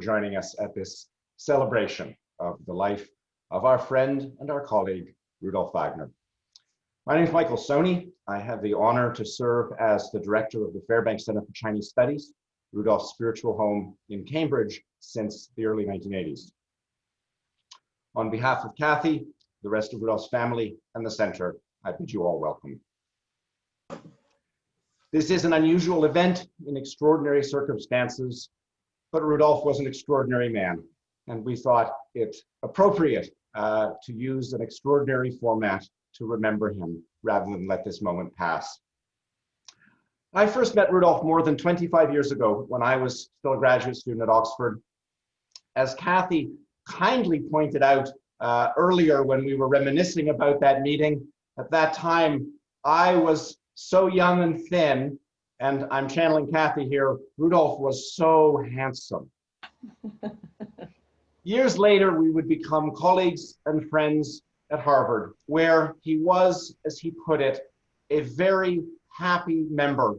joining us at this celebration of the life of our friend and our colleague, Rudolf Wagner. My name is Michael Soni. I have the honor to serve as the director of the Fairbank Center for Chinese Studies, Rudolf's spiritual home in Cambridge since the early 1980s. On behalf of Kathy, the rest of Rudolf's family, and the center, I bid you all welcome. This is an unusual event in extraordinary circumstances, but Rudolf was an extraordinary man, and we thought it appropriate to use an extraordinary format to remember him rather than let this moment pass. I first met Rudolf more than 25 years ago when I was still a graduate student at Oxford. As Kathy kindly pointed out earlier when we were reminiscing about that meeting, at that time I was so young and thin, and I'm channeling Kathy here, Rudolf was so handsome. Years later, we would become colleagues and friends at Harvard, where he was, as he put it, a very happy member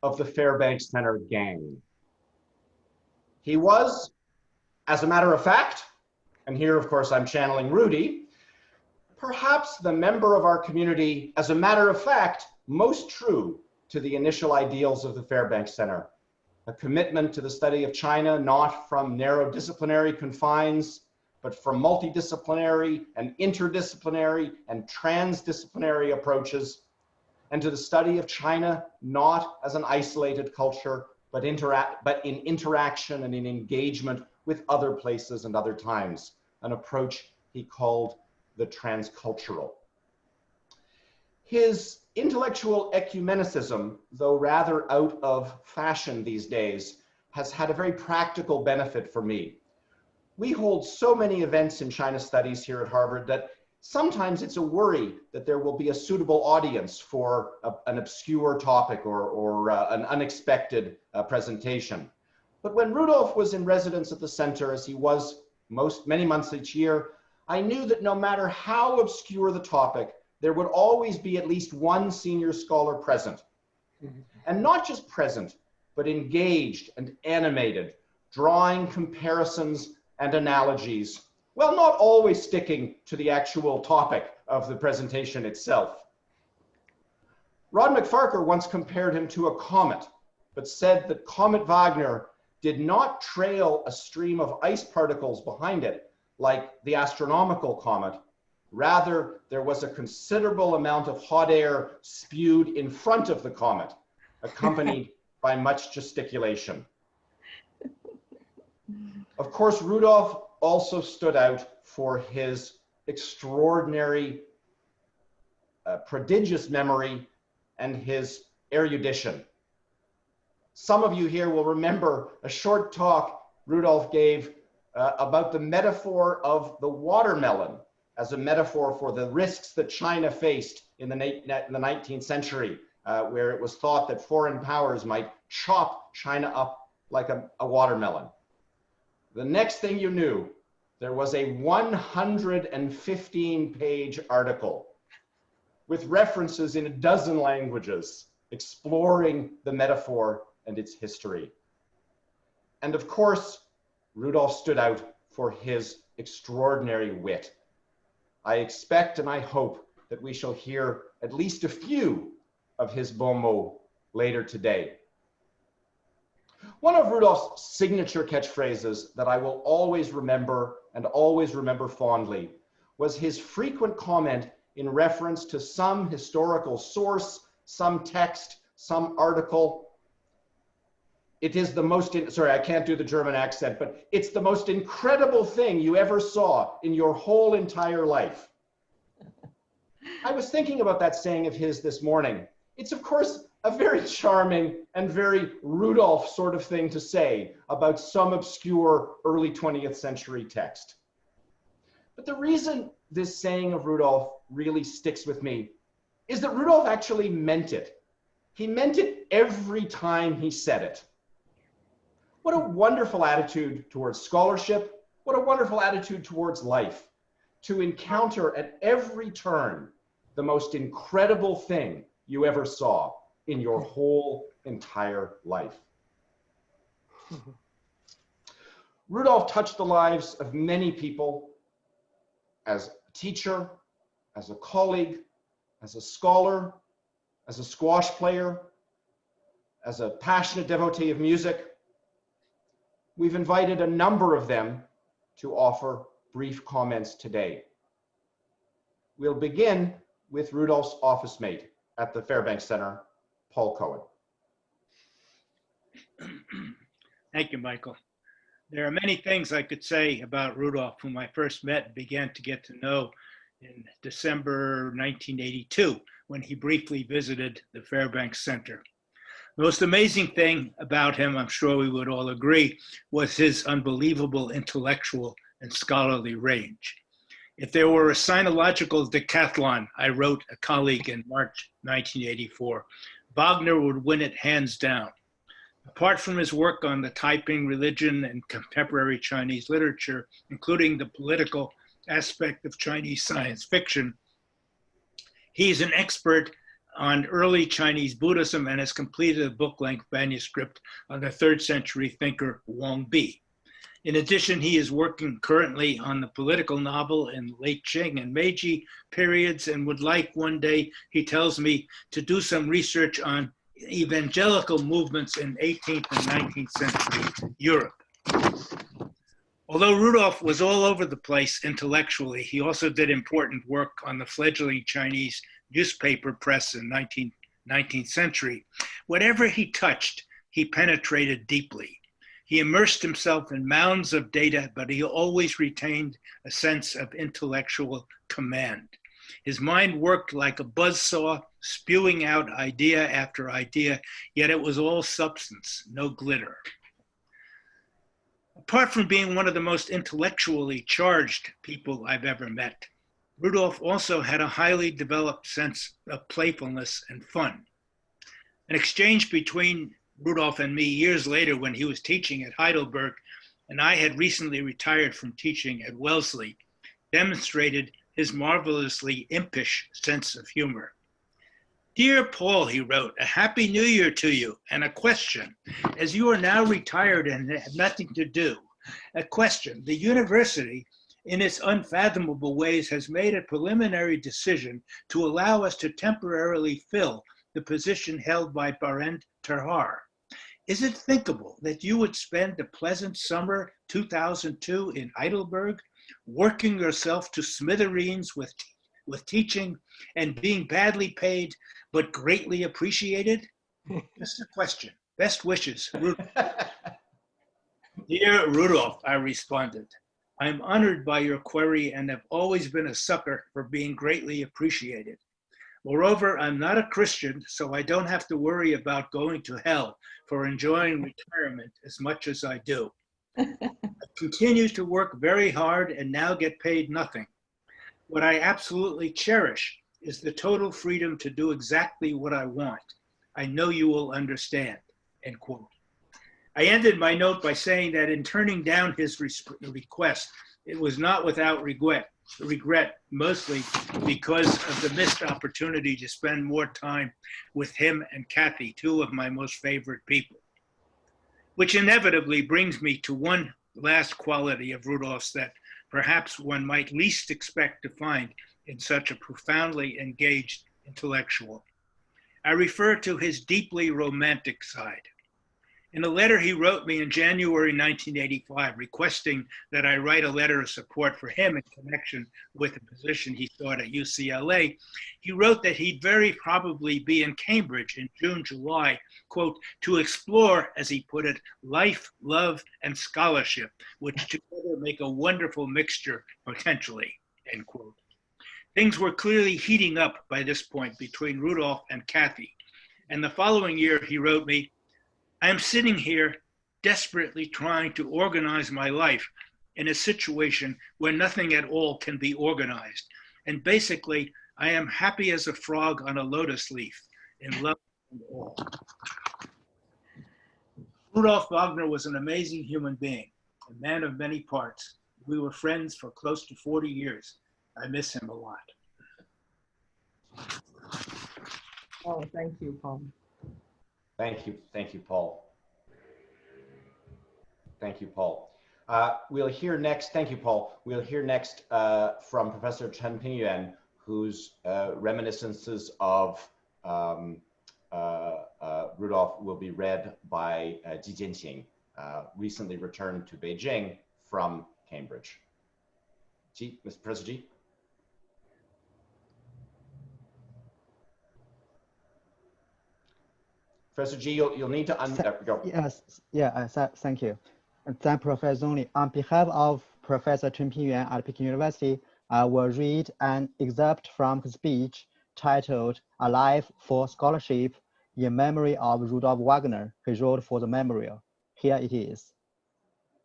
of the Fairbank Center gang. He was, as a matter of fact, and here, of course, I'm channeling Rudy, perhaps the member of our community, as a matter of fact, most true to the initial ideals of the Fairbank Center, a commitment to the study of China, not from narrow disciplinary confines, but from multidisciplinary and interdisciplinary and transdisciplinary approaches, and to the study of China, not as an isolated culture, but in interaction and in engagement with other places and other times, an approach he called the transcultural. His intellectual ecumenicism, though rather out of fashion these days, has had a very practical benefit for me. We hold so many events in China studies here at Harvard that sometimes it's a worry that there will be a suitable audience for an obscure topic or an unexpected presentation. But when Rudolf was in residence at the center, as he was many months each year, I knew that no matter how obscure the topic, there would always be at least one senior scholar present. And not just present, but engaged and animated, drawing comparisons and analogies, well, not always sticking to the actual topic of the presentation itself. Rod McFarker once compared him to a comet, but said that Comet Wagner did not trail a stream of ice particles behind it like the astronomical comet. Rather, there was a considerable amount of hot air spewed in front of the comet, accompanied by much gesticulation. Of course, Rudolf also stood out for his extraordinary, prodigious memory and his erudition. Some of you here will remember a short talk Rudolf gave about the metaphor of the watermelon as a metaphor for the risks that China faced in the 19th century, where it was thought that foreign powers might chop China up like a watermelon. The next thing you knew, there was a 115-page article with references in a dozen languages exploring the metaphor and its history. And of course, Rudolf stood out for his extraordinary wit. I expect and I hope that we shall hear at least a few of his bon mots later today. One of Rudolf's signature catchphrases that I will always remember and always remember fondly was his frequent comment in reference to some historical source, some text, some article. It is the most, sorry, I can't do the German accent, but it's the most incredible thing you ever saw in your whole entire life. I was thinking about that saying of his this morning. It's, of course, a very charming and very Rudolf sort of thing to say about some obscure early 20th century text. But the reason this saying of Rudolf really sticks with me is that Rudolf actually meant it. He meant it every time he said it. What a wonderful attitude towards scholarship. What a wonderful attitude towards life. To encounter at every turn the most incredible thing you ever saw in your whole entire life. Rudolf touched the lives of many people as a teacher, as a colleague, as a scholar, as a squash player, as a passionate devotee of music. We've invited a number of them to offer brief comments today. We'll begin with Rudolf's office mate at the Fairbank Center, Paul Cohen. Thank you, Michael. There are many things I could say about Rudolf, whom I first met and began to get to know in December 1982, when he briefly visited the Fairbank Center. The most amazing thing about him, I'm sure we would all agree, was his unbelievable intellectual and scholarly range. If there were a sinological decathlon, I wrote a colleague in March 1984, Wagner would win it hands down. Apart from his work on the Taiping religion and contemporary Chinese literature, including the political aspect of Chinese science fiction, he's an expert on early Chinese Buddhism and has completed a book-length manuscript on the 3rd century thinker Wang Bi. In addition, he is working currently on the political novel in late Qing and Meiji periods and would like one day, he tells me, to do some research on evangelical movements in 18th and 19th century Europe. Although Rudolf was all over the place intellectually, he also did important work on the fledgling Chinese newspaper press in 19th century. Whatever he touched, he penetrated deeply. He immersed himself in mounds of data, but he always retained a sense of intellectual command. His mind worked like a buzzsaw, spewing out idea after idea, yet it was all substance, no glitter. Apart from being one of the most intellectually charged people I've ever met, Rudolf also had a highly developed sense of playfulness and fun. An exchange between Rudolf and me years later when he was teaching at Heidelberg and I had recently retired from teaching at Wellesley demonstrated his marvelously impish sense of humor. Dear Paul, he wrote, a happy new year to you and a question. As you are now retired and have nothing to do, a question. The university, in its unfathomable ways, has made a preliminary decision to allow us to temporarily fill the position held by Barend Terhar. Is it thinkable that you would spend the pleasant summer 2002 in Heidelberg, working yourself to smithereens with teaching and being badly paid, but greatly appreciated? Just a question. Best wishes, Rudolf. Dear Rudolf, I responded, I'm honored by your query and have always been a sucker for being greatly appreciated. Moreover, I'm not a Christian, so I don't have to worry about going to hell for enjoying retirement as much as I do. I continue to work very hard and now get paid nothing. What I absolutely cherish is the total freedom to do exactly what I want. I know you will understand, end quote. I ended my note by saying that in turning down his request, it was not without regret, mostly because of the missed opportunity to spend more time with him and Kathy, two of my most favorite people. Which inevitably brings me to one last quality of Rudolf's that perhaps one might least expect to find in such a profoundly engaged intellectual. I refer to his deeply romantic side. In a letter he wrote me in January 1985, requesting that I write a letter of support for him in connection with a position he sought at UCLA, he wrote that he'd very probably be in Cambridge in June, July, quote, to explore, as he put it, life, love, and scholarship, which together make a wonderful mixture, potentially, end quote. Things were clearly heating up by this point between Rudolf and Kathy. And the following year, he wrote me, I am sitting here desperately trying to organize my life in a situation where nothing at all can be organized. And basically, I am happy as a frog on a lotus leaf, in love and all. Rudolf Wagner was an amazing human being, a man of many parts. We were friends for close to 40 years. I miss him a lot. Oh, thank you, Paul. Thank you, Paul. Thank you, Paul. We'll hear next, thank you, Paul. We'll hear next from Professor Chen Pingyuan, whose reminiscences of Rudolf will be read by Ji Jianqing, recently returned to Beijing from Cambridge. Ji, Mr. Professor Ji. Professor Ji, you'll need to go. Yes, yeah, thank you. Thank Professor Zhongli. On behalf of Professor Chen Pingyuan at Peking University, I will read an excerpt from his speech titled "A Life for Scholarship in Memory of Rudolf Wagner," he wrote for the memorial. Here it is.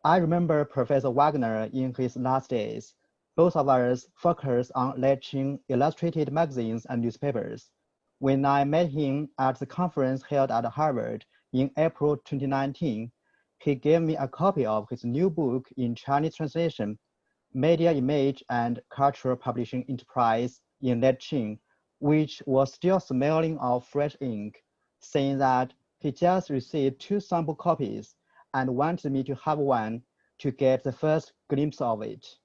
I remember Professor Wagner in his last days. Both of us focused on lecturing illustrated magazines and newspapers. When I met him at the conference held at Harvard in April 2019, he gave me a copy of his new book in Chinese translation, Media Image and Cultural Publishing Enterprise in Lecturing, which was still smelling of fresh ink, saying that he just received 2 sample copies and wanted me to have one to get the first glimpse of it.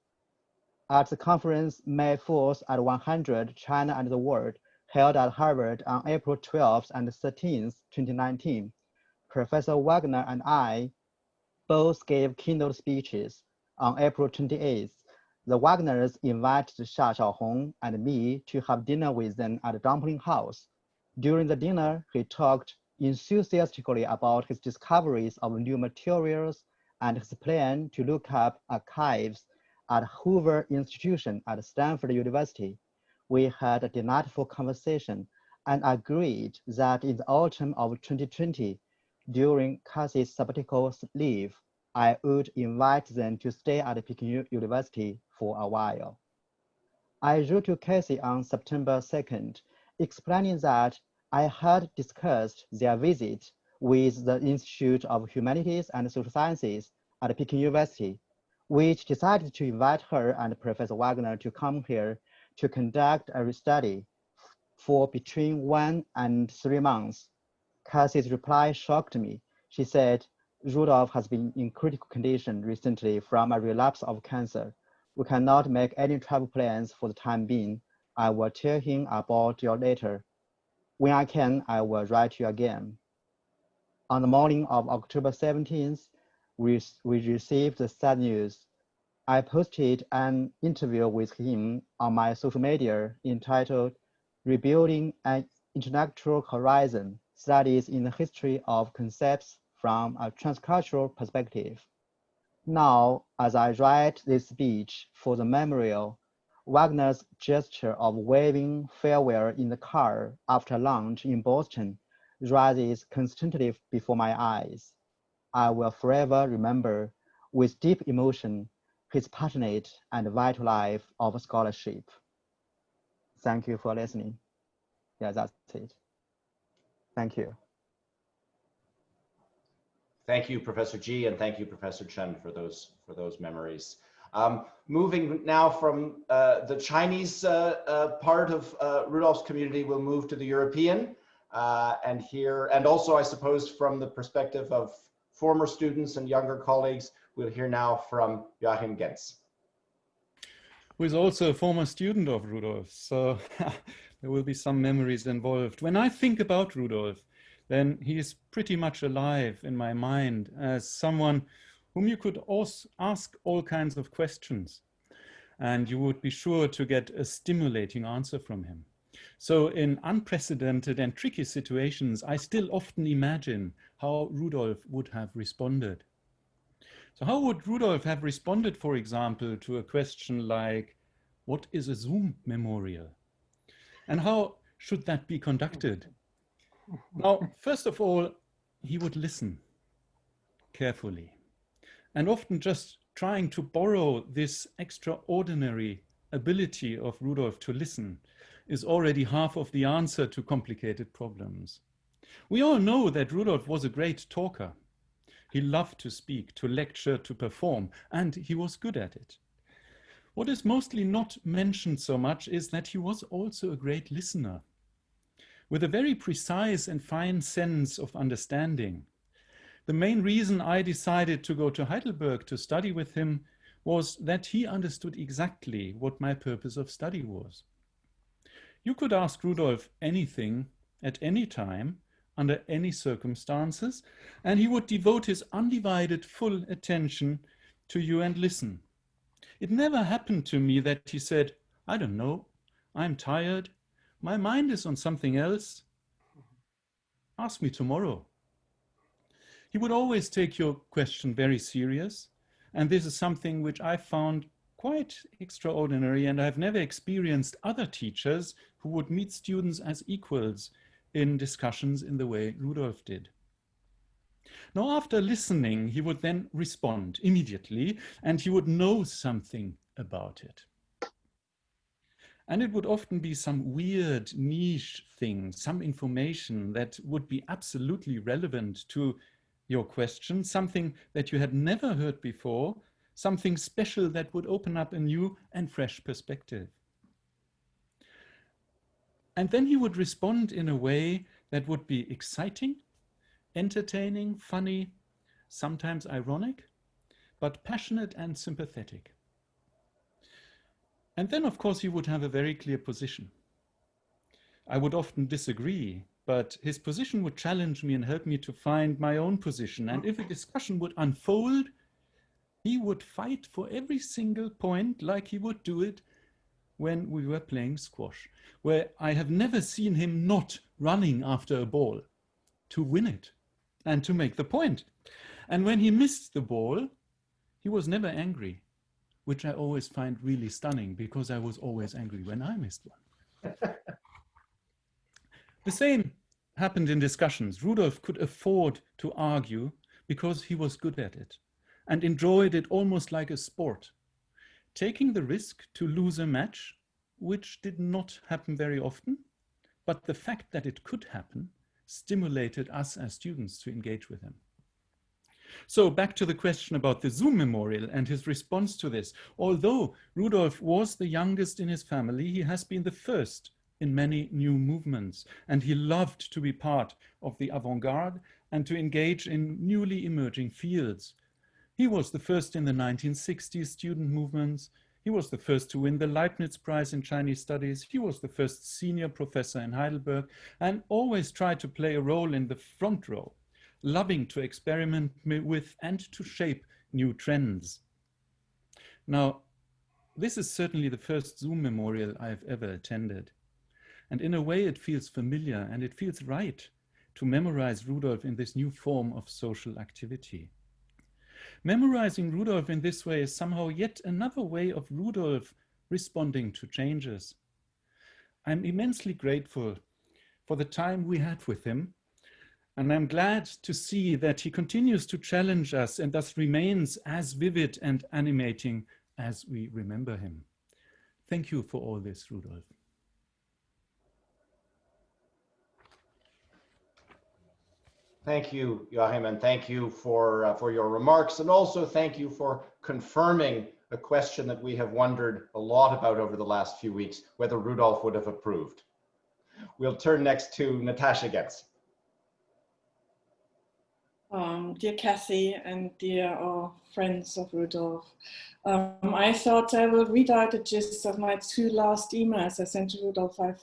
At the conference May 4th at 100 China and the World, held at Harvard on April 12th and 13th, 2019, Professor Wagner and I both gave keynote speeches. On April 28th, the Wagners invited Xia Xiaohong and me to have dinner with them at the Dumpling House. During the dinner, he talked enthusiastically about his discoveries of new materials and his plan to look up archives at Hoover Institution at Stanford University. We had a delightful conversation and agreed that in the autumn of 2020, during Cassie's sabbatical leave, I would invite them to stay at Peking University for a while. I wrote to Cassie on September 2nd, explaining that I had discussed their visit with the Institute of Humanities and Social Sciences at Peking University, which decided to invite her and Professor Wagner to come here to conduct a study for between 1 and 3 months. Cassie's reply shocked me. She said, Rudolf has been in critical condition recently from a relapse of cancer. We cannot make any travel plans for the time being. I will tell him about your letter. When I can, I will write you again. On the morning of October 17th, we received the sad news. I posted an interview with him on my social media entitled Rebuilding an Intellectual Horizon, Studies in the History of Concepts from a Transcultural Perspective. Now, as I write this speech for the memorial, Wagner's gesture of waving farewell in the car after lunch in Boston rises constantly before my eyes. I will forever remember with deep emotion his passionate and vital life of scholarship. Thank you for listening. Yeah, that's it. Thank you. Thank you, Professor Ji, and thank you, Professor Chen, for those memories. Moving now from the Chinese part of Rudolf's community, we'll move to the European, and also, I suppose, from the perspective of former students and younger colleagues, we'll hear now from Joachim Gens. Who is also a former student of Rudolf, so there will be some memories involved. When I think about Rudolf, then he is pretty much alive in my mind as someone whom you could also ask all kinds of questions, and you would be sure to get a stimulating answer from him. So in unprecedented and tricky situations, I still often imagine how Rudolf would have responded. So how would Rudolf have responded, for example, to a question like, what is a Zoom memorial? And how should that be conducted? Now, first of all, he would listen carefully, and often just trying to borrow this extraordinary ability of Rudolf to listen is already half of the answer to complicated problems. We all know that Rudolf was a great talker. He loved to speak, to lecture, to perform, and he was good at it. What is mostly not mentioned so much is that he was also a great listener, with a very precise and fine sense of understanding. The main reason I decided to go to Heidelberg to study with him was that he understood exactly what my purpose of study was. You could ask Rudolf anything at any time, under any circumstances, and he would devote his undivided full attention to you and listen. It never happened to me that he said, I don't know, I'm tired, my mind is on something else, ask me tomorrow. He would always take your question very serious, and this is something which I found quite extraordinary, and I've never experienced other teachers who would meet students as equals in discussions in the way Rudolf did. Now, after listening, he would then respond immediately, and he would know something about it. And it would often be some weird niche thing, some information that would be absolutely relevant to your question, something that you had never heard before, something special that would open up a new and fresh perspective. And then he would respond in a way that would be exciting, entertaining, funny, sometimes ironic, but passionate and sympathetic. And then, of course, he would have a very clear position. I would often disagree, but his position would challenge me and help me to find my own position. And if a discussion would unfold, he would fight for every single point like he would do it when we were playing squash, where I have never seen him not running after a ball to win it and to make the point. And when he missed the ball, he was never angry, which I always find really stunning because I was always angry when I missed one. The same happened in discussions. Rudolf could afford to argue because he was good at it and enjoyed it almost like a sport, taking the risk to lose a match, which did not happen very often, but the fact that it could happen stimulated us as students to engage with him. So back to the question about the Zoom memorial and his response to this. Although Rudolf was the youngest in his family, he has been the first in many new movements, and he loved to be part of the avant-garde and to engage in newly emerging fields. He was the first in the 1960s student movements. He was the first to win the Leibniz Prize in Chinese Studies. He was the first senior professor in Heidelberg and always tried to play a role in the front row, loving to experiment with and to shape new trends. Now, this is certainly the first Zoom memorial I've ever attended. And in a way, it feels familiar and it feels right to memorize Rudolf in this new form of social activity. Memorizing Rudolf in this way is somehow yet another way of Rudolf responding to changes. I'm immensely grateful for the time we had with him, and I'm glad to see that he continues to challenge us and thus remains as vivid and animating as we remember him. Thank you for all this, Rudolf. Thank you, Joachim, and thank you for your remarks, and also thank you for confirming a question that we have wondered a lot about over the last few weeks, whether Rudolf would have approved. We'll turn next to Natasha Getz. Dear Cassie and dear friends of Rudolf, I thought I will read out the gist of my two last emails I sent to Rudolf. I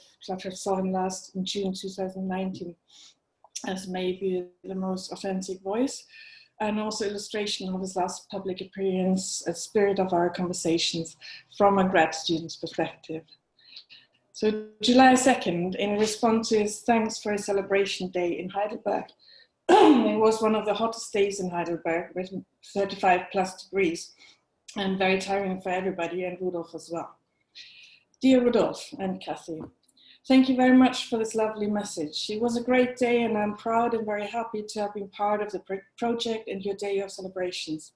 saw him last in June 2019. As maybe the most authentic voice, and also illustration of his last public appearance, a spirit of our conversations from a grad student's perspective. So July 2nd, in response to his thanks for his celebration day in Heidelberg, it was one of the hottest days in Heidelberg with 35+ degrees and very tiring for everybody and Rudolf as well. Dear Rudolf and Cassie, thank you very much for this lovely message. It was a great day and I'm proud and very happy to have been part of the project and your day of celebrations.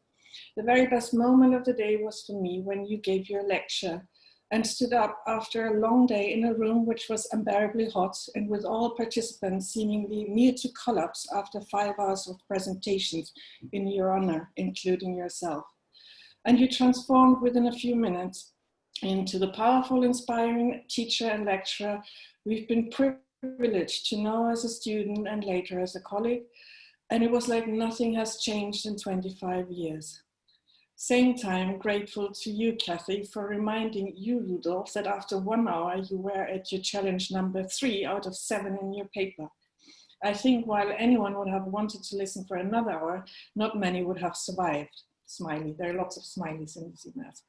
The very best moment of the day was for me when you gave your lecture and stood up after a long day in a room which was unbearably hot and with all participants seemingly near to collapse after 5 hours of presentations in your honor, including yourself. And you transformed within a few minutes into the powerful, inspiring teacher and lecturer we've been privileged to know as a student and later as a colleague, And it was like nothing has changed in 25 years. Same time, grateful to you, Kathy, for reminding you, Rudolf, that after 1 hour you were at your challenge number 3 out of 7 in your paper. I think while anyone would have wanted to listen for another hour, not many would have survived. Smiley, there are lots of smileys in these emails.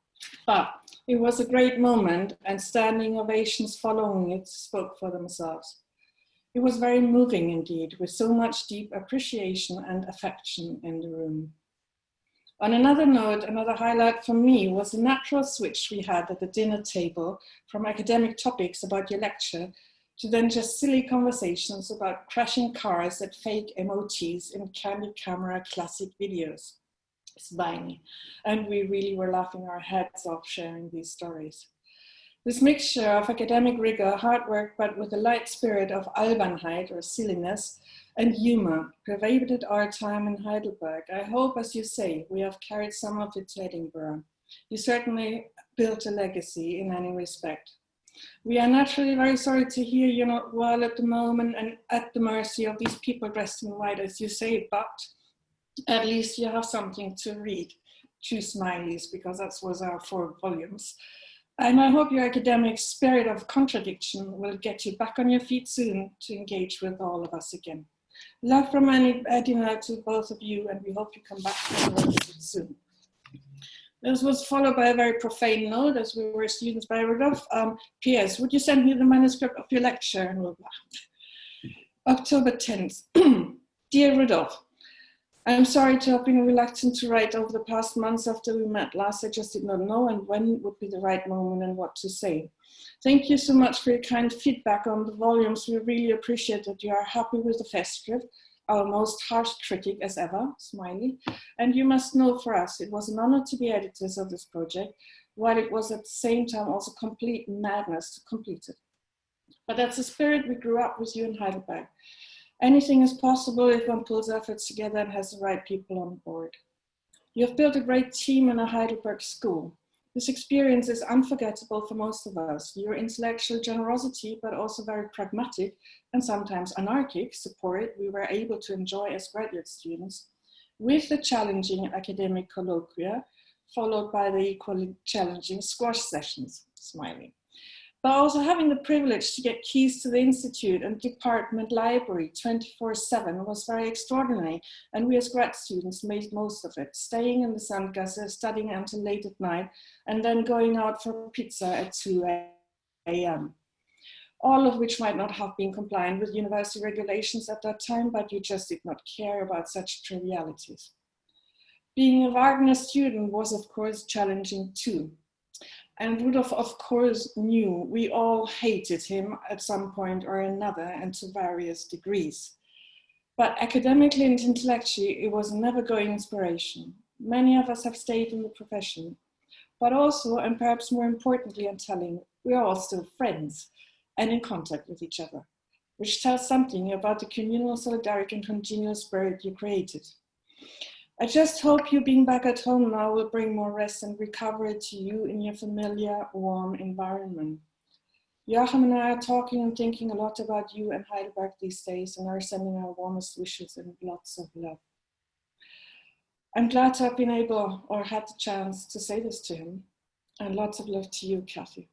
But it was a great moment, and standing ovations following it spoke for themselves. It was very moving indeed, with so much deep appreciation and affection in the room. On another note, another highlight for me was the natural switch we had at the dinner table from academic topics about your lecture to then just silly conversations about crashing cars at fake MOTs in candid camera classic videos. Smiley. And we really were laughing our heads off sharing these stories. This mixture of academic rigor, hard work, but with a light spirit of Albernheit or silliness and humor pervaded our time in Heidelberg. I hope, as you say, we have carried some of it to Edinburgh. You certainly built a legacy in any respect. We are naturally very sorry to hear you're not well at the moment and at the mercy of these people dressed in white, as you say, but at least you have something to read. 2 smileys, because that was our 4 volumes. And I hope your academic spirit of contradiction will get you back on your feet soon to engage with all of us again. Love from Edina to both of you, and we hope you come back soon. This was followed by a very profane note, as we were students by Rudolf. P.S. Would you send me the manuscript of your lecture? And we'll October 10th. Dear Rudolf, I'm sorry to have been reluctant to write over the past months after we met last. I just did not know and when would be the right moment and what to say. Thank you so much for your kind feedback on the volumes. We really appreciate that you are happy with the Festschrift, our most harsh critic as ever, Smiley. And you must know for us, it was an honor to be editors of this project, while it was at the same time also complete madness to complete it. But that's the spirit we grew up with you in Heidelberg. Anything is possible if one pulls efforts together and has the right people on board. You have built a great team in a Heidelberg school. This experience is unforgettable for most of us. Your intellectual generosity, but also very pragmatic and sometimes anarchic support we were able to enjoy as graduate students, with the challenging academic colloquia, followed by the equally challenging squash sessions, Smiley. But also having the privilege to get keys to the institute and department library 24/7 was very extraordinary, and we as grad students made most of it, staying in the Sandgasse, studying until late at night, and then going out for pizza at 2 a.m. All of which might not have been compliant with university regulations at that time, but you just did not care about such trivialities. Being a Wagner student was, of course, challenging too. And Rudolf, of course, knew we all hated him at some point or another and to various degrees. But academically and intellectually, it was a never-going inspiration. Many of us have stayed in the profession, but also, and perhaps more importantly and telling, we are all still friends and in contact with each other, which tells something about the communal, solidaric, and congenial spirit you created. I just hope you being back at home now will bring more rest and recovery to you in your familiar, warm environment. Joachim and I are talking and thinking a lot about you and Heidelberg these days and are sending our warmest wishes and lots of love. I'm glad to have been able or had the chance to say this to him, and lots of love to you, Kathy.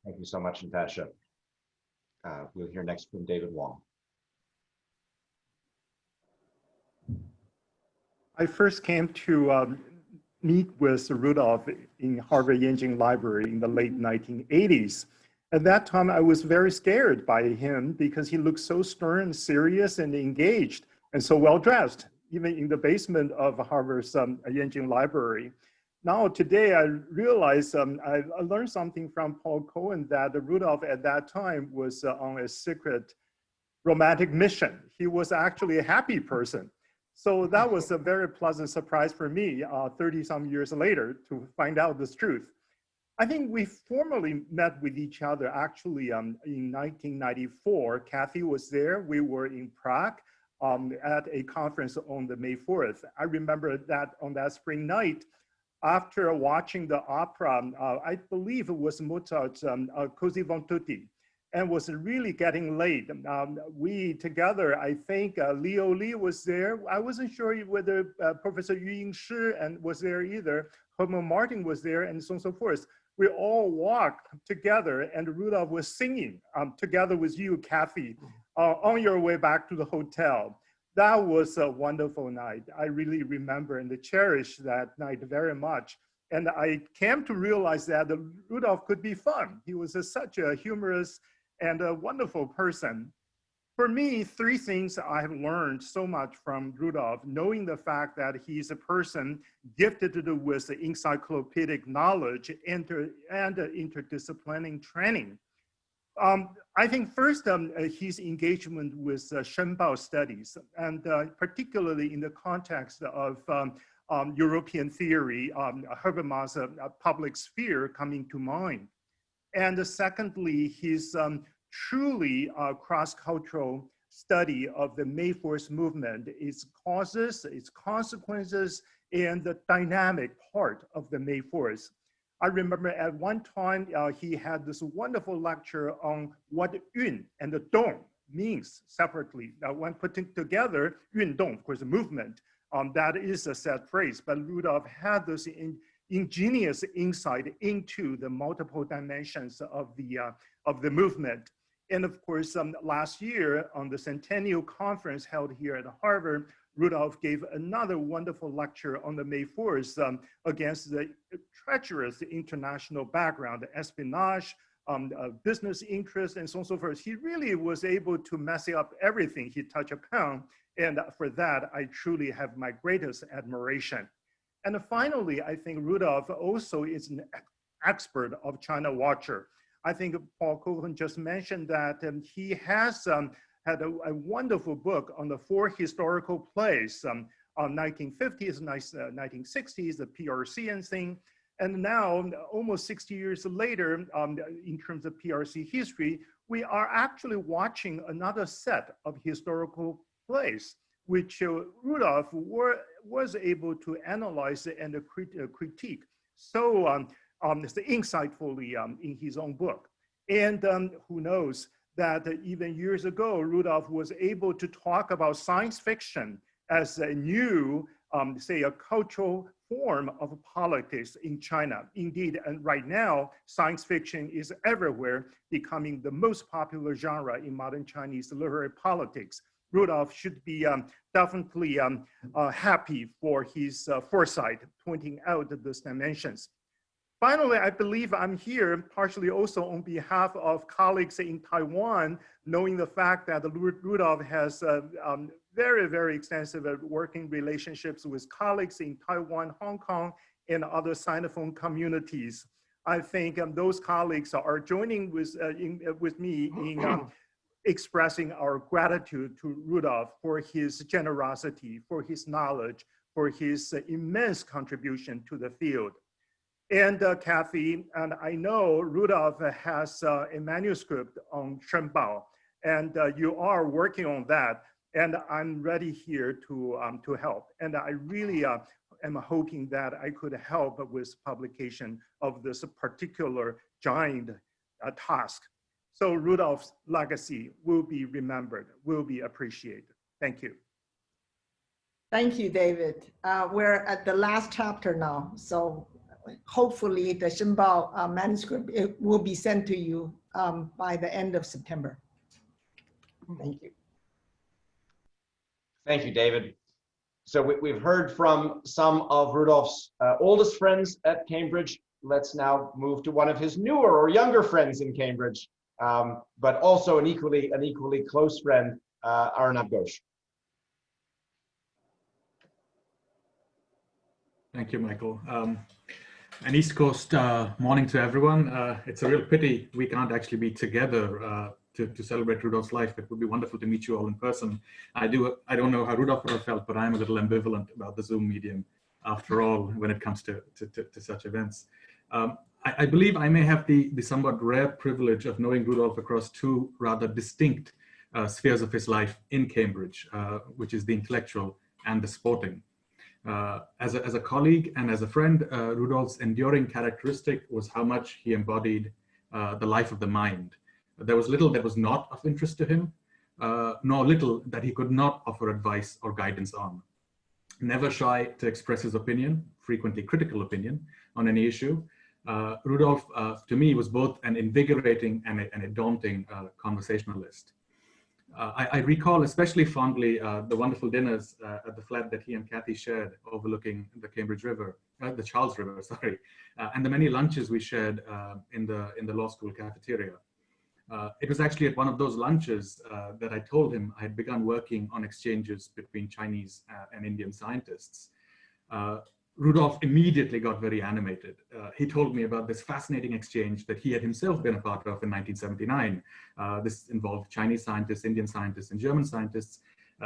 Thank you so much, Natasha. We'll hear next from David Wong. I first came to meet with Rudolf in Harvard Yenching Library in the late 1980s. At that time, I was very scared by him because he looked so stern, serious, and engaged, and so well-dressed, even in the basement of Harvard's Yenching Library. Now, today, I realize I learned something from Paul Cohen that Rudolf at that time was on a secret romantic mission. He was actually a happy person. So that was a very pleasant surprise for me 30-some years later to find out this truth. I think we formally met with each other actually in 1994. Kathy was there. We were in Prague at a conference on the May 4th. I remember that on that spring night, after watching the opera, I believe it was Mozart's Così fan tutti, and was really getting late. We together, I think Leo Li was there. I wasn't sure whether Professor Yu Yingshi and was there either. Herman Martin was there, and so on and so forth. We all walked together, and Rudolf was singing together with you, Kathy, on your way back to the hotel. That was a wonderful night. I really remember and cherish that night very much. And I came to realize that Rudolf could be fun. He was such a humorous and a wonderful person. For me, three things I have learned so much from Rudolf, knowing the fact that he's a person gifted with encyclopedic knowledge and interdisciplining training. I think first, his engagement with Shenbao studies, and particularly in the context of European theory, Habermas' public sphere coming to mind. And secondly, his truly cross-cultural study of the May 4th movement, its causes, its consequences, and the dynamic part of the May 4th. I remember at one time, he had this wonderful lecture on what yun and the dong means separately. When putting together, yun dong, of course, a movement, that is a set phrase, but Rudolf had this ingenious insight into the multiple dimensions of the movement. And of course, last year on the Centennial Conference held here at Harvard, Rudolf gave another wonderful lecture on the May 4th against the treacherous international background, espionage, business interests, and so on and so forth. He really was able to mess up everything he touched upon. And for that, I truly have my greatest admiration. And finally, I think Rudolf also is an expert of China Watcher. I think Paul Cohen just mentioned that he has had a wonderful book on the 4 historical plays on 1950s, 1960s, the PRC thing. And now, almost 60 years later, in terms of PRC history, we are actually watching another set of historical plays, which Rudolf was able to analyze and critique so insightfully in his own book. And who knows that even years ago, Rudolf was able to talk about science fiction as a new, say, a cultural form of politics in China. Indeed, and right now, science fiction is everywhere, becoming the most popular genre in modern Chinese literary politics. Rudolf should be definitely happy for his foresight, pointing out these dimensions. Finally, I believe I'm here partially also on behalf of colleagues in Taiwan, knowing the fact that Rudolf has very, very extensive working relationships with colleagues in Taiwan, Hong Kong, and other Sinophone communities. I think those colleagues are joining with me in expressing our gratitude to Rudolf for his generosity, for his knowledge, for his immense contribution to the field. And Kathy, and I know Rudolf has a manuscript on Shenbao, and you are working on that, and I'm ready here to help. And I really am hoping that I could help with publication of this particular giant task. So Rudolf's legacy will be remembered, will be appreciated. Thank you. Thank you, David. We're at the last chapter now, so hopefully the Shenbao manuscript will be sent to you by the end of September. Thank you. Thank you, David. So we've heard from some of Rudolf's oldest friends at Cambridge. Let's now move to one of his newer or younger friends in Cambridge, but also an equally close friend, Arnab Ghosh. Thank you, Michael. An East Coast morning to everyone. It's a real pity we can't actually be together to celebrate Rudolph's life. It would be wonderful to meet you all in person. I don't know how Rudolph would have felt, but I'm a little ambivalent about the Zoom medium after all when it comes to such events. I believe I may have the somewhat rare privilege of knowing Rudolph across 2 rather distinct spheres of his life in Cambridge, which is the intellectual and the sporting. As a colleague and as a friend, Rudolf's enduring characteristic was how much he embodied the life of the mind. There was little that was not of interest to him, nor little that he could not offer advice or guidance on. Never shy to express his opinion, frequently critical opinion, on any issue. Rudolf, to me, was both an invigorating and a daunting conversationalist. I recall especially fondly the wonderful dinners at the flat that he and Kathy shared overlooking the Cambridge River, the Charles River, sorry, and the many lunches we shared in the law school cafeteria. It was actually at one of those lunches that I told him I had begun working on exchanges between Chinese and Indian scientists. Rudolf immediately got very animated. He told me about this fascinating exchange that he had himself been a part of in 1979. This involved Chinese scientists, Indian scientists, and German scientists,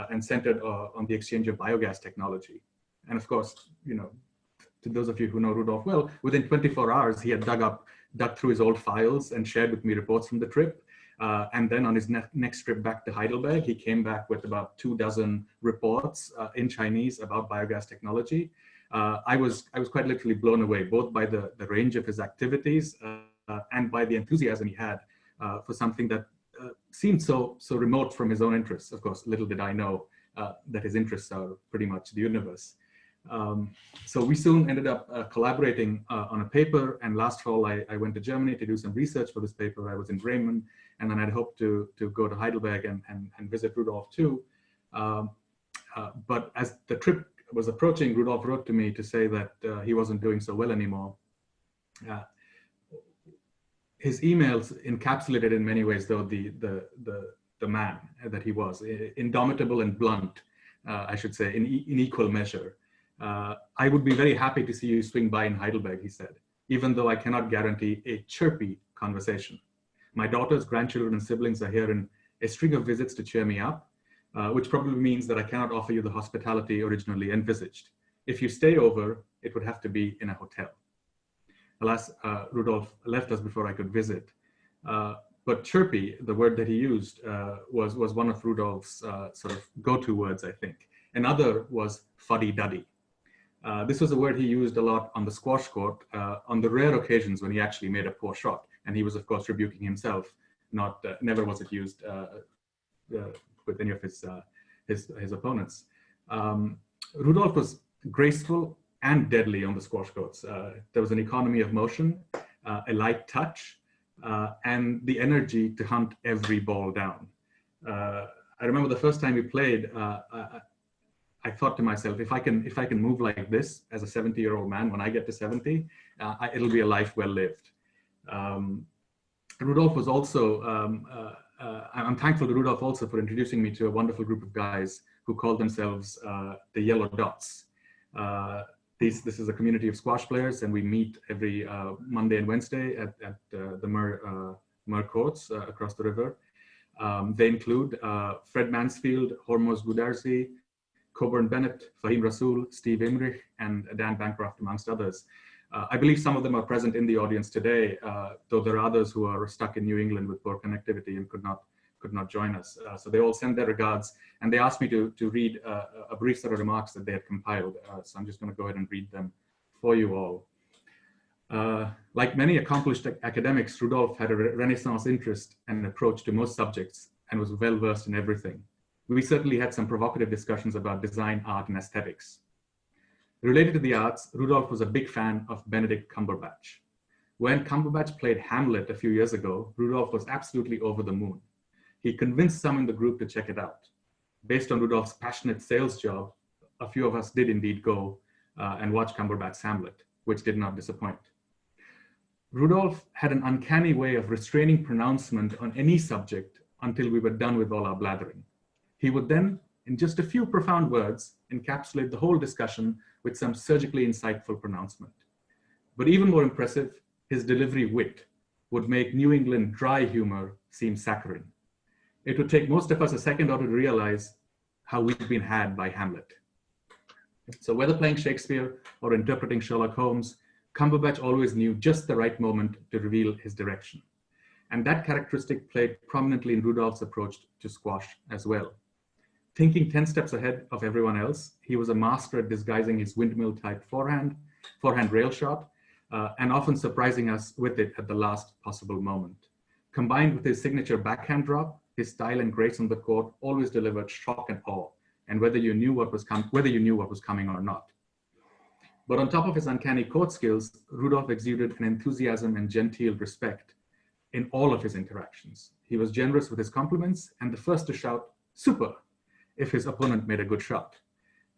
and centered on the exchange of biogas technology. And of course, you know, to those of you who know Rudolf well, within 24 hours, he had dug through his old files and shared with me reports from the trip. And then on his next trip back to Heidelberg, he came back with about 24 reports in Chinese about biogas technology. I was quite literally blown away, both by the range of his activities and by the enthusiasm he had for something that seemed so remote from his own interests. Of course, little did I know that his interests are pretty much the universe. So we soon ended up collaborating on a paper, and last fall I went to Germany to do some research for this paper. I was in Bremen, and then I'd hoped to go to Heidelberg and visit Rudolf too. But as the trip was approaching, Rudolf wrote to me to say that he wasn't doing so well anymore. His emails encapsulated in many ways, though, the man that he was, indomitable and blunt, I should say, in equal measure. I would be very happy to see you swing by in Heidelberg, he said, even though I cannot guarantee a chirpy conversation. My daughters, grandchildren, and siblings are here in a string of visits to cheer me up, which probably means that I cannot offer you the hospitality originally envisaged. If you stay over, it would have to be in a hotel. Alas, Rudolf left us before I could visit. But chirpy, the word that he used, was one of Rudolf's sort of go-to words, I think. Another was fuddy-duddy. This was a word he used a lot on the squash court, on the rare occasions when he actually made a poor shot. And he was, of course, rebuking himself. Never was it used with any of his opponents. Rudolf was graceful and deadly on the squash courts. There was an economy of motion, a light touch, and the energy to hunt every ball down. I remember the first time we played, I thought to myself, if I can move like this as a 70-year-old man when I get to 70, it'll be a life well lived. Rudolf was also, I'm thankful to Rudolf also for introducing me to a wonderful group of guys who call themselves the Yellow Dots. This is a community of squash players, and we meet every Monday and Wednesday at the Mer courts across the river. They include Fred Mansfield, Hormoz Gudarzi, Coburn Bennett, Fahim Rasool, Steve Imrich, and Dan Bancroft, amongst others. I believe some of them are present in the audience today, though there are others who are stuck in New England with poor connectivity and could not join us. So they all send their regards, and they asked me to read a brief set of remarks that they had compiled. So I'm just going to go ahead and read them for you all. Like many accomplished academics, Rudolf had a Renaissance interest and approach to most subjects and was well versed in everything. We certainly had some provocative discussions about design, art, and aesthetics. Related to the arts, Rudolf was a big fan of Benedict Cumberbatch. When Cumberbatch played Hamlet a few years ago, Rudolf was absolutely over the moon. He convinced some in the group to check it out. Based on Rudolf's passionate sales job, a few of us did indeed go and watch Cumberbatch's Hamlet, which did not disappoint. Rudolf had an uncanny way of restraining pronouncement on any subject until we were done with all our blathering. He would then, in just a few profound words, encapsulate the whole discussion with some surgically insightful pronouncement. But even more impressive, his delivery wit would make New England dry humor seem saccharine. It would take most of us a second or two to realize how we've been had by Hamlet. So whether playing Shakespeare or interpreting Sherlock Holmes, Cumberbatch always knew just the right moment to reveal his direction. And that characteristic played prominently in Rudolph's approach to squash as well. Thinking 10 steps ahead of everyone else, he was a master at disguising his windmill-type forehand rail shot, and often surprising us with it at the last possible moment. Combined with his signature backhand drop, his style and grace on the court always delivered shock and awe, and whether you knew what was coming or not. But on top of his uncanny court skills, Rudolf exuded an enthusiasm and genteel respect in all of his interactions. He was generous with his compliments and the first to shout, "Super," if his opponent made a good shot.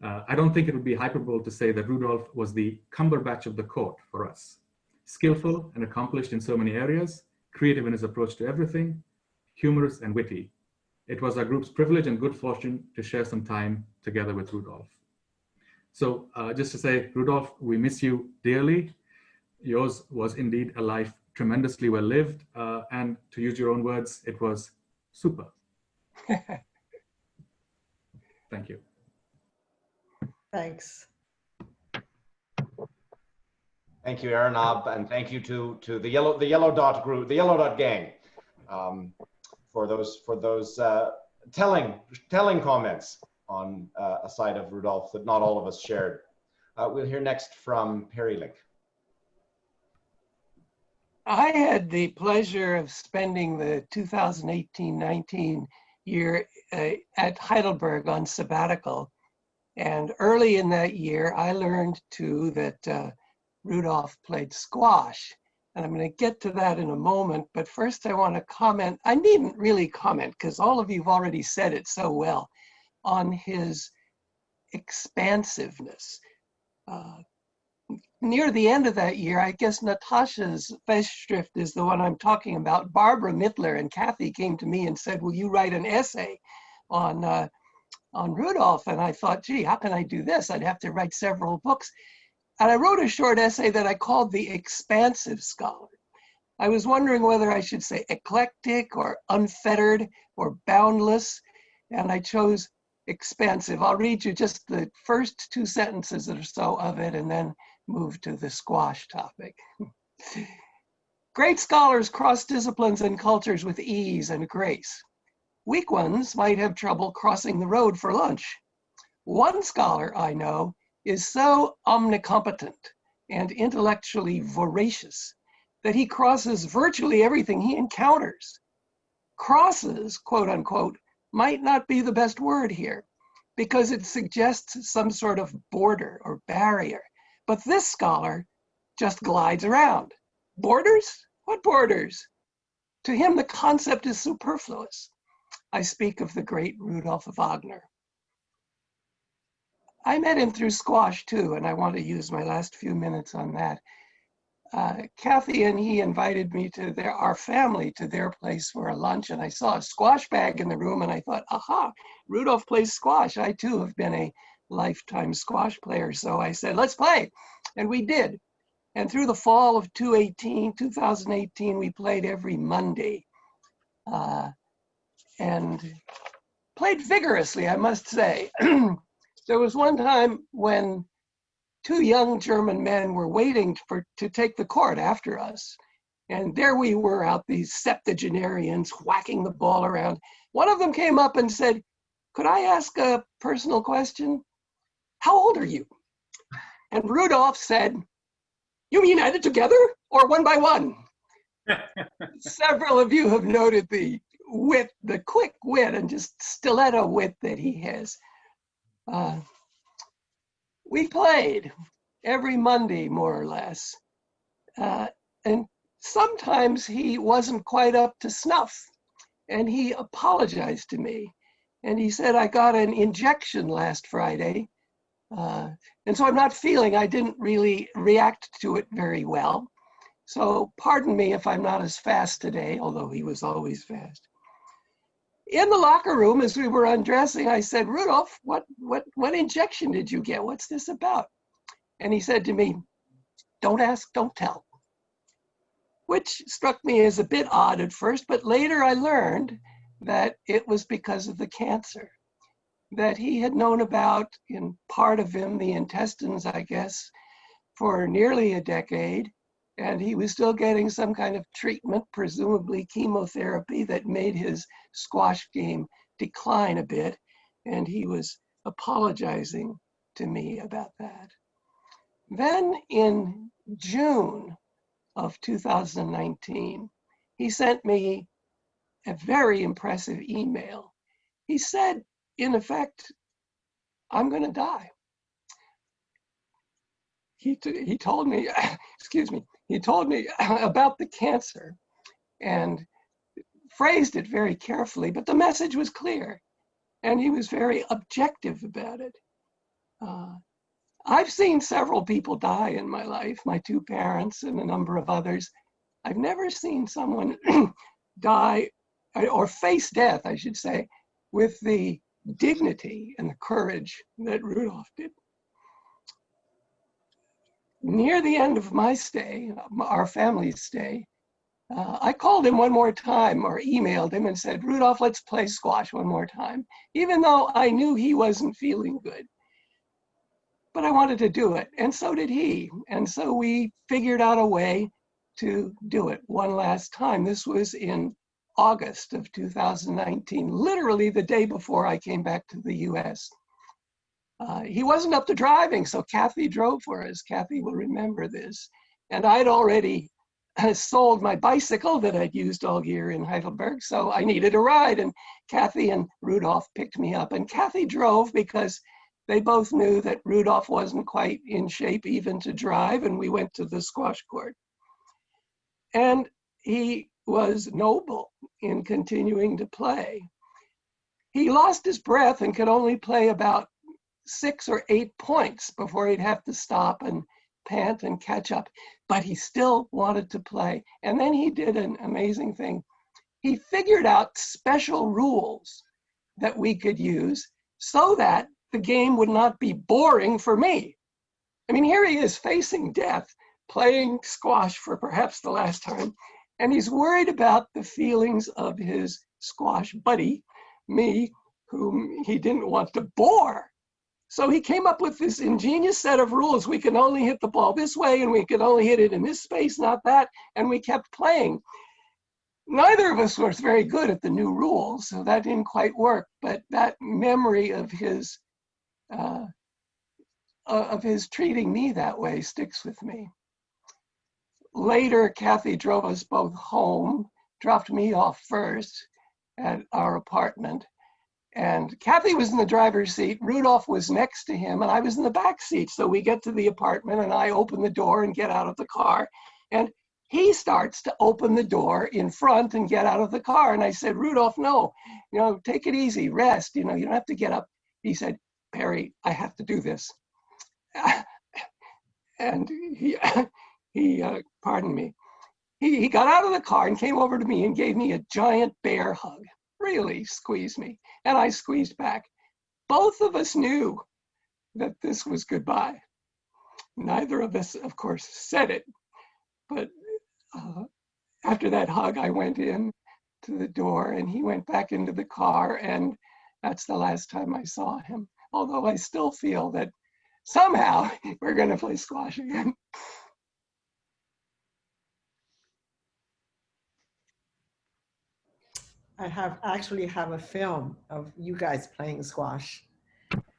I don't think it would be hyperbole to say that Rudolf was the Cumberbatch of the court for us. Skillful and accomplished in so many areas, creative in his approach to everything, humorous and witty. It was our group's privilege and good fortune to share some time together with Rudolf. So just to say, Rudolf, we miss you dearly. Yours was indeed a life tremendously well lived. And to use your own words, it was super. Thank you. Thanks. Thank you, Aranab, and thank you to the Yellow Dot group, the Yellow Dot gang, for those telling comments on a side of Rudolf that not all of us shared. We'll hear next from Perry Link. I had the pleasure of spending the 2018-19 year at Heidelberg on sabbatical. And early in that year, I learned too that Rudolf played squash. And I'm going to get to that in a moment. But first, I want to comment. I needn't really comment because all of you have already said it so well on his expansiveness. Near the end of that year, I guess Natasha's Festschrift is the one I'm talking about. Barbara Mittler and Kathy came to me and said, "Will you write an essay on Rudolf?" And I thought, gee, how can I do this? I'd have to write several books. And I wrote a short essay that I called The Expansive Scholar. I was wondering whether I should say eclectic or unfettered or boundless, and I chose expansive. I'll read you just the first two sentences or so of it and then move to the squash topic. Great scholars cross disciplines and cultures with ease and grace. Weak ones might have trouble crossing the road for lunch. One scholar I know is so omnicompetent and intellectually voracious that he crosses virtually everything he encounters. Crosses, quote unquote, might not be the best word here because it suggests some sort of border or barrier. But this scholar just glides around. Borders? What borders? To him, the concept is superfluous. I speak of the great Rudolf Wagner. I met him through squash too, and I want to use my last few minutes on that. Kathy and he invited me to our family to their place for a lunch, and I saw a squash bag in the room, and I thought, aha, Rudolf plays squash. I too have been a lifetime squash player, so I said, let's play, and we did. And through the fall of 2018, we played every Monday, and played vigorously, I must say. There was one time when two young German men were waiting to take the court after us. And there we were out, these septuagenarians whacking the ball around. One of them came up and said, "Could I ask a personal question? How old are you?" And Rudolf said, "You mean added together or one by one?" Several of you have noted the wit, the quick wit and just stiletto wit that he has. We played every Monday, more or less. And sometimes he wasn't quite up to snuff. And he apologized to me. And he said, "I got an injection last Friday. And so I'm not feeling, I didn't really react to it very well. So pardon me if I'm not as fast today," although he was always fast. In the locker room, as we were undressing, I said, "Rudolf, what injection did you get? What's this about?" And he said to me, "Don't ask, don't tell," which struck me as a bit odd at first, but later I learned that it was because of the cancer that he had known about, in part of him, the intestines, I guess, for nearly a decade. And he was still getting some kind of treatment, presumably chemotherapy, that made his squash game decline a bit. and he was apologizing to me about that. Then in June of 2019, he sent me a very impressive email. He said, in effect, I'm going to die. He told me, excuse me, he told me about the cancer and phrased it very carefully, but the message was clear, and he was very objective about it. I've seen several people die in my life, my two parents and a number of others. I've never seen someone die or face death, I should say, with the dignity and the courage that Rudolf did. Near the end of my stay, our family's stay, I called him one more time or emailed him and said, Rudolf, let's play squash one more time, even though I knew he wasn't feeling good. But I wanted to do it, and so did he. And so we figured out a way to do it one last time. This was in August of 2019, literally the day before I came back to the US. He wasn't up to driving, so Kathy drove for us. Kathy will remember this. And I'd already sold my bicycle that I'd used all year in Heidelberg, so I needed a ride. And Kathy and Rudolf picked me up. And Kathy drove because they both knew that Rudolf wasn't quite in shape even to drive, and we went to the squash court. And he was noble in continuing to play. He lost his breath and could only play about 6 or 8 points before he'd have to stop and pant and catch up, but he still wanted to play. And then he did an amazing thing. He figured out special rules that we could use so that the game would not be boring for me. I mean, here he is facing death, playing squash for perhaps the last time, and he's worried about the feelings of his squash buddy, me, whom he didn't want to bore. So he came up with this ingenious set of rules. We can only hit the ball this way, and we could only hit it in this space, not that, and we kept playing. Neither of us was very good at the new rules, so that didn't quite work, but that memory of his treating me that way sticks with me. Later, Kathy drove us both home, dropped me off first at our apartment. And Kathy was in the driver's seat, Rudolf was next to him, and I was in the back seat. So we get to the apartment and I open the door and get out of the car. And he starts to open the door in front and get out of the car. And I said, Rudolf, no, take it easy, rest, you don't have to get up. He said, Perry, I have to do this. And he pardon me, he got out of the car and came over to me and gave me a giant bear hug, really squeezed me, and I squeezed back. Both of us knew that this was goodbye. Neither of us, of course, said it, but after that hug, I went in to the door and he went back into the car, and that's the last time I saw him. Although I still feel that somehow we're going to play squash again. I actually have a film of you guys playing squash.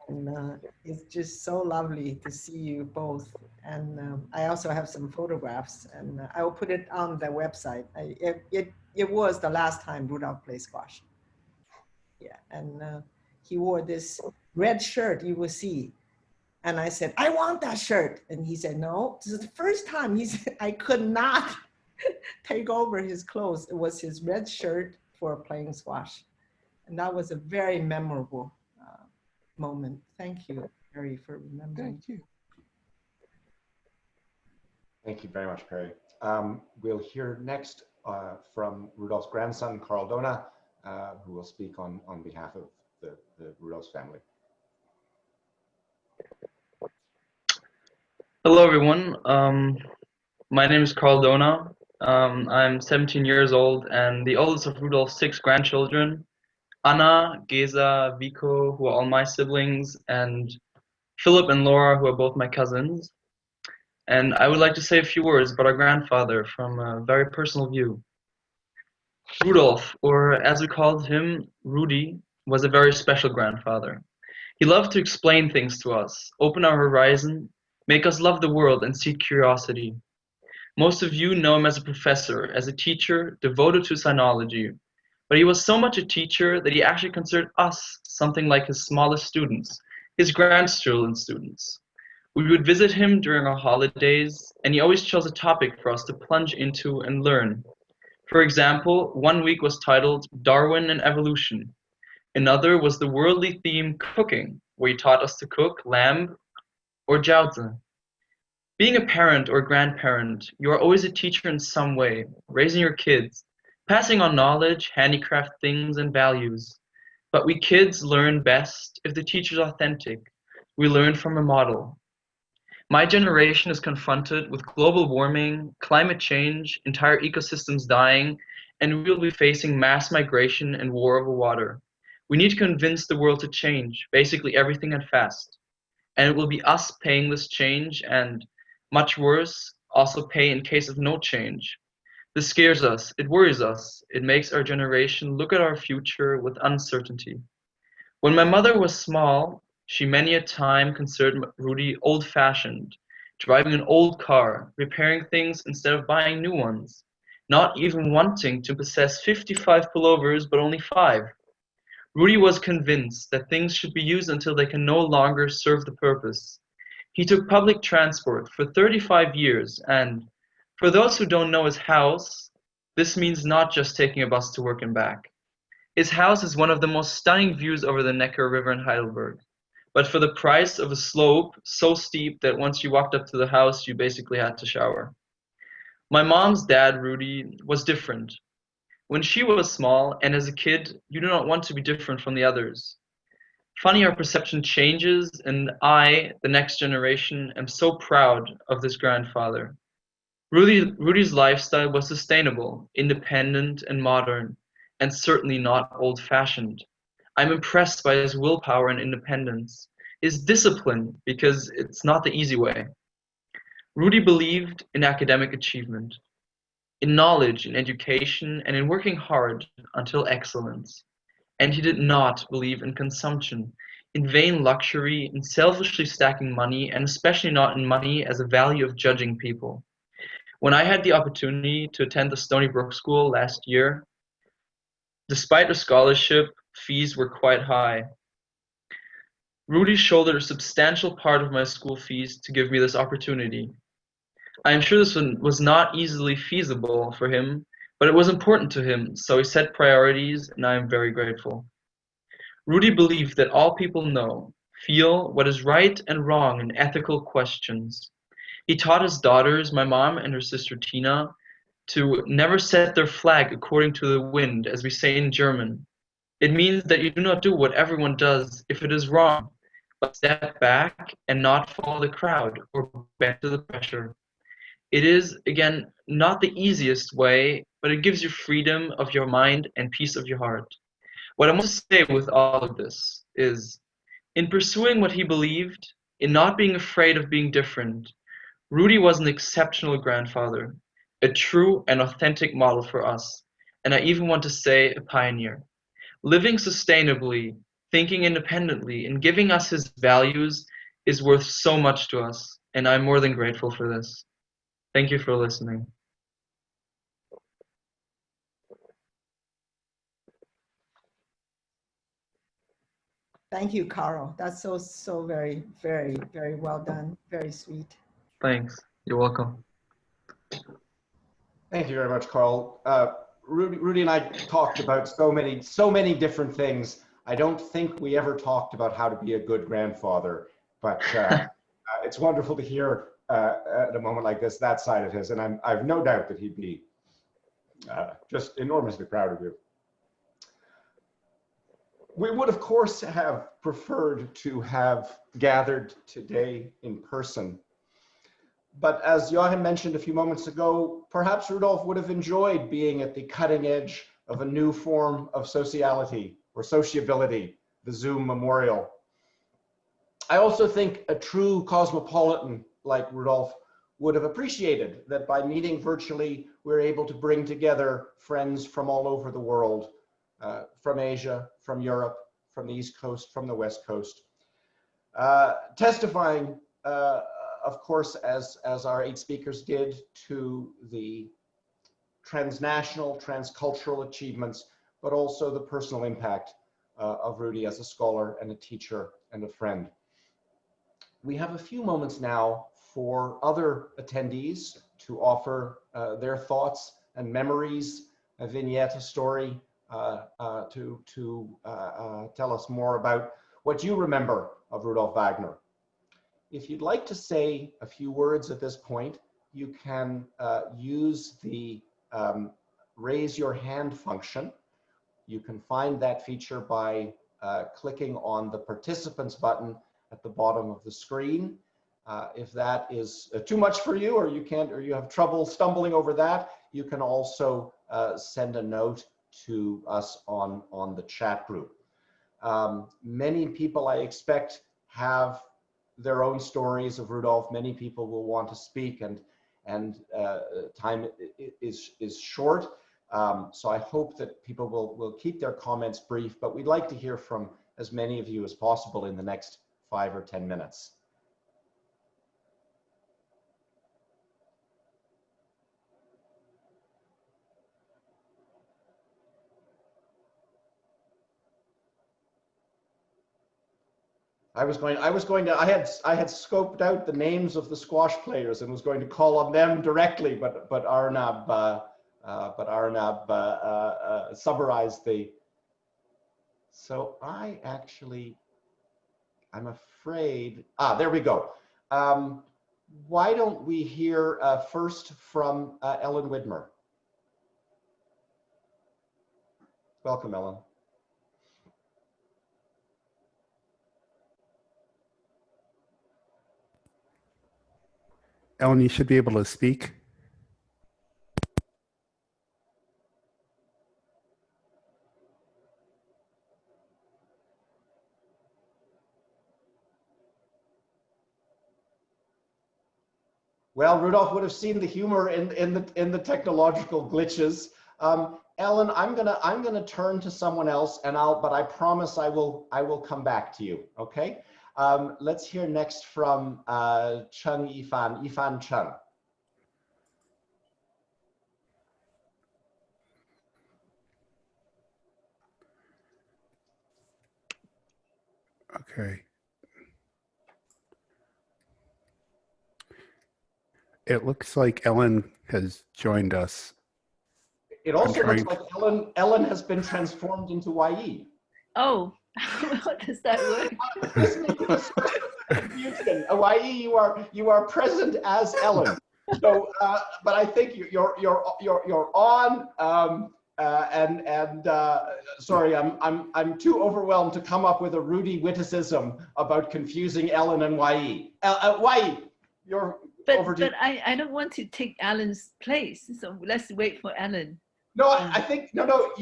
And it's just so lovely to see you both. And I also have some photographs, and I will put it on the website. It was the last time Rudolf played squash. Yeah, and he wore this red shirt, you will see. And I said, I want that shirt. And he said, no, this is the first time he said I could not take over his clothes. It was his red shirt for playing squash. And that was a very memorable moment. Thank you, Perry, for remembering. Thank you. Thank you very much, Perry. We'll hear next from Rudolf's grandson, Carl Dona, who will speak on behalf of the Rudolf's family. Hello, everyone. My name is Carl Dona. I'm 17 years old and the oldest of Rudolf's 6 grandchildren. Anna, Geza, Vico, who are all my siblings, and Philip and Laura, who are both my cousins. And I would like to say a few words about our grandfather from a very personal view. Rudolf, or as we called him, Rudy, was a very special grandfather. He loved to explain things to us, open our horizon, make us love the world and seek curiosity. Most of you know him as a professor, as a teacher devoted to sinology, but he was so much a teacher that he actually considered us something like his smallest students, his grandchildren students. We would visit him during our holidays, and he always chose a topic for us to plunge into and learn. For example, one week was titled Darwin and Evolution. Another was the worldly theme cooking, where he taught us to cook lamb or jiaozi. Being a parent or grandparent, you are always a teacher in some way, raising your kids, passing on knowledge, handicraft things, and values. But we kids learn best if the teacher's authentic. We learn from a model. My generation is confronted with global warming, climate change, entire ecosystems dying, and we will be facing mass migration and war over water. We need to convince the world to change, basically everything and fast. And it will be us paying this change and, much worse, also pay in case of no change. This scares us, it worries us, it makes our generation look at our future with uncertainty. When my mother was small, she many a time considered Rudy old-fashioned, driving an old car, repairing things instead of buying new ones, not even wanting to possess 55 pullovers but only 5. Rudy was convinced that things should be used until they can no longer serve the purpose. He took public transport for 35 years, and for those who don't know his house, this means not just taking a bus to work and back. His house is one of the most stunning views over the Neckar River in Heidelberg, but for the price of a slope so steep that once you walked up to the house, you basically had to shower. My mom's dad, Rudy, was different. When she was small, and as a kid, you do not want to be different from the others. Funny how perception changes, and I, the next generation, am so proud of this grandfather. Rudy's lifestyle was sustainable, independent, and modern, and certainly not old-fashioned. I'm impressed by his willpower and independence, his discipline, because it's not the easy way. Rudy believed in academic achievement, in knowledge, in education, and in working hard until excellence. And he did not believe in consumption, in vain luxury, in selfishly stacking money, and especially not in money as a value of judging people. When I had the opportunity to attend the Stony Brook School last year, despite a scholarship, fees were quite high. Rudy shouldered a substantial part of my school fees to give me this opportunity. I am sure this was not easily feasible for him, but it was important to him, so he set priorities, and I am very grateful. Rudy believed that all people know, feel what is right and wrong in ethical questions. He taught his daughters, my mom and her sister Tina, to never set their flag according to the wind, as we say in German. It means that you do not do what everyone does if it is wrong, but step back and not follow the crowd or bend to the pressure. It is, again, not the easiest way, but it gives you freedom of your mind and peace of your heart. What I want to say with all of this is, in pursuing what he believed, in not being afraid of being different, Rudy was an exceptional grandfather, a true and authentic model for us, and I even want to say a pioneer. Living sustainably, thinking independently, and giving us his values is worth so much to us, and I'm more than grateful for this. Thank you for listening. Thank you, Carl. That's so very, very, very well done. Very sweet. Thanks. You're welcome. Thank you very much, Carl. Rudy and I talked about so many different things. I don't think we ever talked about how to be a good grandfather, but it's wonderful to hear at a moment like this that side of his, and I've no doubt that he'd be just enormously proud of you. We would, of course, have preferred to have gathered today in person. But as Joachim mentioned a few moments ago, perhaps Rudolf would have enjoyed being at the cutting edge of a new form of sociality or sociability, the Zoom memorial. I also think a true cosmopolitan like Rudolf would have appreciated that by meeting virtually, we're able to bring together friends from all over the world, from Asia, from Europe, from the East Coast, from the West Coast, testifying, of course, as our 8 speakers did, to the transnational, transcultural achievements, but also the personal impact of Rudy as a scholar and a teacher and a friend. We have a few moments now for other attendees to offer their thoughts and memories, a vignette, a story, to tell us more about what you remember of Rudolf Wagner. If you'd like to say a few words at this point, you can use the raise your hand function. You can find that feature by clicking on the participants button at the bottom of the screen. If that is too much for you, or you can't, or you have trouble stumbling over that, you can also send a note to us on the chat group. Many people, I expect, have their own stories of Rudolf. Many people will want to speak, and time is short. So I hope that people will keep their comments brief, but we'd like to hear from as many of you as possible in the next 5 or 10 minutes. I had scoped out the names of the squash players and was going to call on them directly, but Arnab summarized the. So I'm afraid. There we go. Why don't we hear first from Ellen Widmer? Welcome, Ellen. Ellen, you should be able to speak. Well, Rudolf would have seen the humor in the technological glitches. Ellen, I'm gonna turn to someone else, but I promise I will come back to you. Okay. Let's hear next from Chung Yifan Chung. Okay. It looks like Ellen has joined us. It also looks like Ellen has been transformed into YE. Oh, how does that work? Confusion. YE, you are present as Ellen. So, but I think you're on. Sorry, I'm too overwhelmed to come up with a Rudy witticism about confusing Ellen and YE. YE, you're over to. But I don't want to take Alan's place, so let's wait for Alan. No, I think no.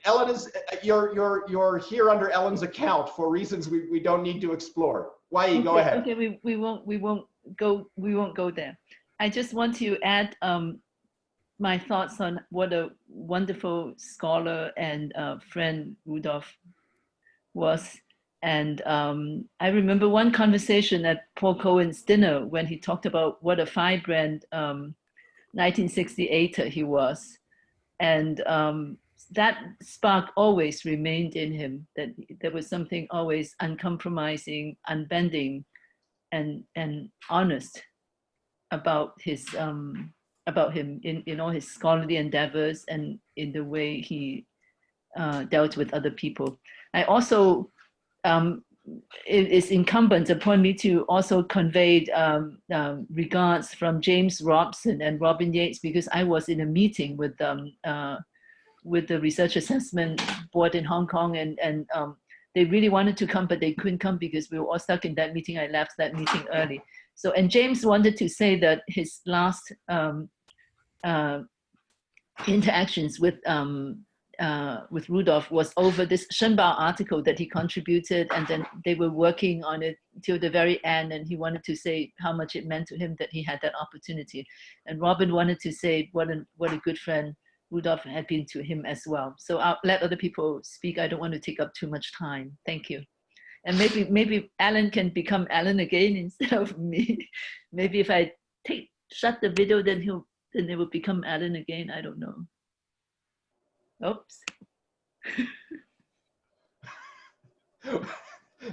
Ellen is you're here under Ellen's account for reasons we don't need to explore. YE, go ahead. Okay, we won't go there. I just want to add my thoughts on what a wonderful scholar and friend Rudolf was. And I remember one conversation at Paul Cohen's dinner when he talked about what a firebrand 1968er he was. And that spark always remained in him, that there was something always uncompromising, unbending, and honest about him in all his scholarly endeavors and in the way he dealt with other people. I also, it is incumbent upon me to also convey regards from James Robson and Robin Yates, because I was in a meeting with the Research Assessment Board in Hong Kong, and they really wanted to come, but they couldn't come because we were all stuck in that meeting. I left that meeting early. So, and James wanted to say that his last interactions with Rudolf was over this Shenbao article that he contributed, and then they were working on it till the very end, and he wanted to say how much it meant to him that he had that opportunity. And Robin wanted to say what a good friend Rudolf had been to him as well. So I'll let other people speak. I don't want to take up too much time. Thank you. And maybe Alan can become Alan again instead of me. Maybe if I shut the video, then it will become Alan again. I don't know. Oops.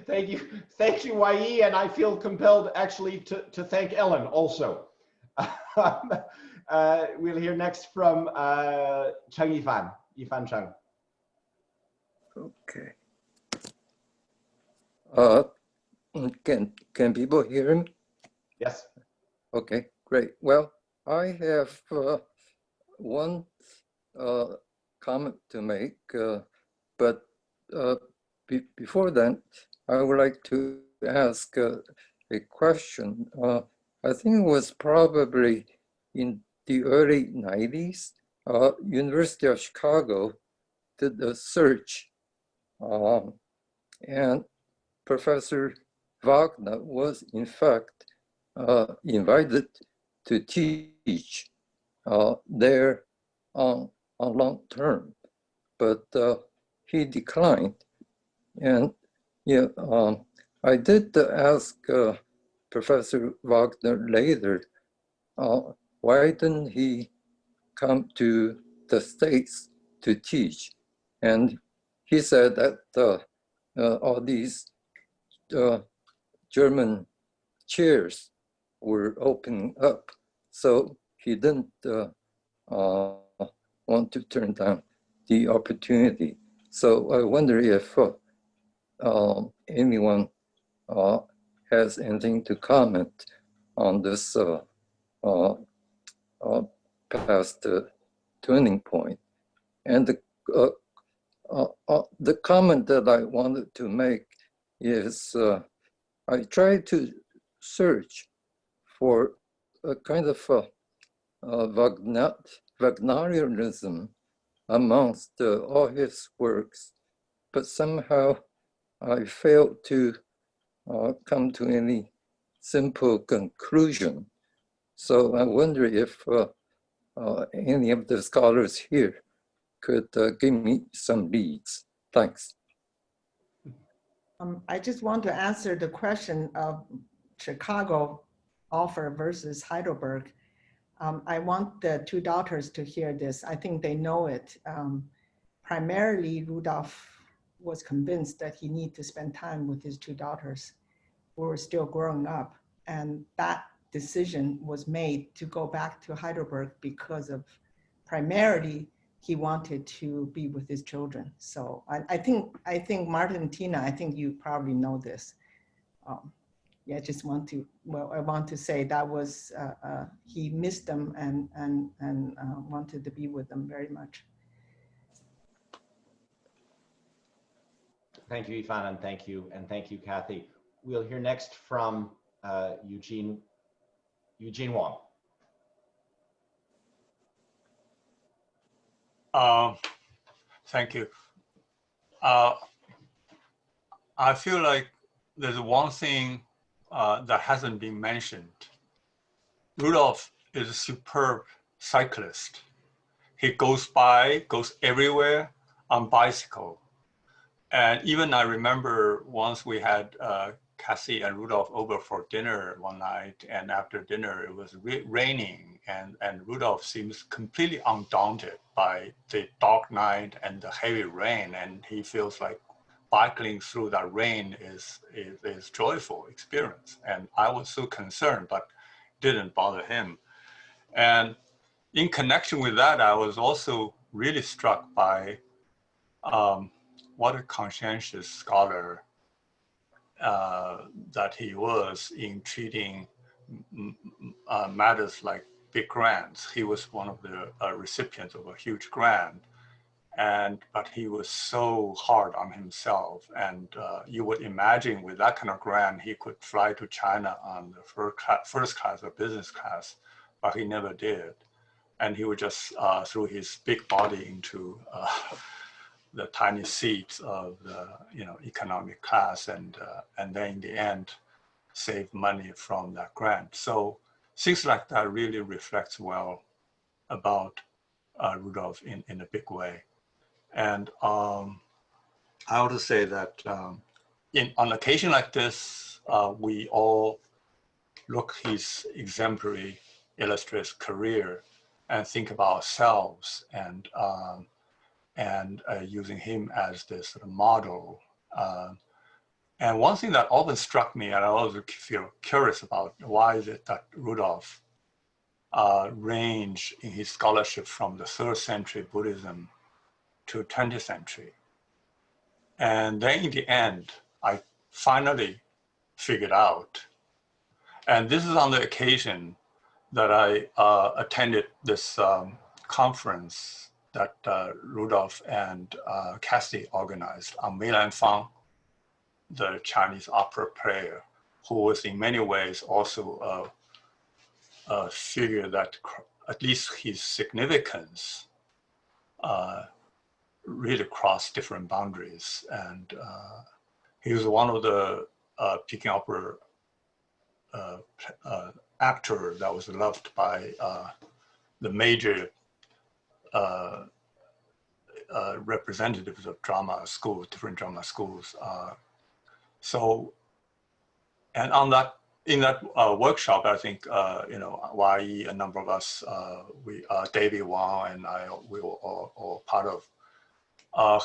Thank you, Wai, and I feel compelled actually to thank Ellen also. We'll hear next from Cheng Yifan Cheng. Okay. Can people hear me? Yes. Okay, great. Well, I have one comment to make, but before that, I would like to ask a question. I think it was probably in the early 90s, University of Chicago did a search, and Professor Wagner was in fact invited to teach there on long term, but he declined. And yeah, I did ask Professor Wagner later, why didn't he come to the States to teach? And he said that all these German chairs were opening up, so he didn't want to turn down the opportunity. So I wonder if anyone has anything to comment on this past turning point. And the comment that I wanted to make is I tried to search for a kind of Wagnerianism amongst all his works, but somehow I failed to come to any simple conclusion. So I wonder if any of the scholars here could give me some leads. Thanks. I just want to answer the question of Chicago offer versus Heidelberg. I want the two daughters to hear this. I think they know it. Primarily, Rudolf was convinced that he needed to spend time with his two daughters who were still growing up. And that decision was made to go back to Heidelberg because of primarily he wanted to be with his children. So I think Martin and Tina, I think you probably know this. Yeah, I want to say that was, he missed them and wanted to be with them very much. Thank you, Yifan, and thank you, Kathy. We'll hear next from Eugene Wong. Thank you. I feel like there's one thing that hasn't been mentioned. Rudolf is a superb cyclist. He goes everywhere on bicycle. And even I remember once we had Cassie and Rudolf over for dinner one night, and after dinner it was raining, and Rudolf seems completely undaunted by the dark night and the heavy rain, and he feels like biking through that rain is joyful experience. And I was so concerned, but didn't bother him. And in connection with that, I was also really struck by what a conscientious scholar that he was in treating matters like big grants. He was one of the recipients of a huge grant, but he was so hard on himself. And you would imagine with that kind of grant, he could fly to China on the first class or business class, but he never did. And he would just throw his big body into the tiny seats of the economic class, and then in the end save money from that grant. So things like that really reflects well about Rudolf in a big way. And I ought to say that on occasion like this, we all look his exemplary illustrious career and think about ourselves and using him as this sort of model. And one thing that often struck me, and I always feel curious about, why is it that Rudolf ranged in his scholarship from the 3rd century Buddhism to 20th century. And then in the end, I finally figured out, and this is on the occasion that I attended this conference that Rudolf and Kathy organized on Meilan Fang, the Chinese opera player, who was in many ways also a figure that, at least his significance, really crossed different boundaries. And he was one of the Peking opera actor that was loved by the major representatives of drama schools, different drama schools. So, and on that, in that workshop, I think, you know, YE, a number of us, David Wang and I, we were all part of,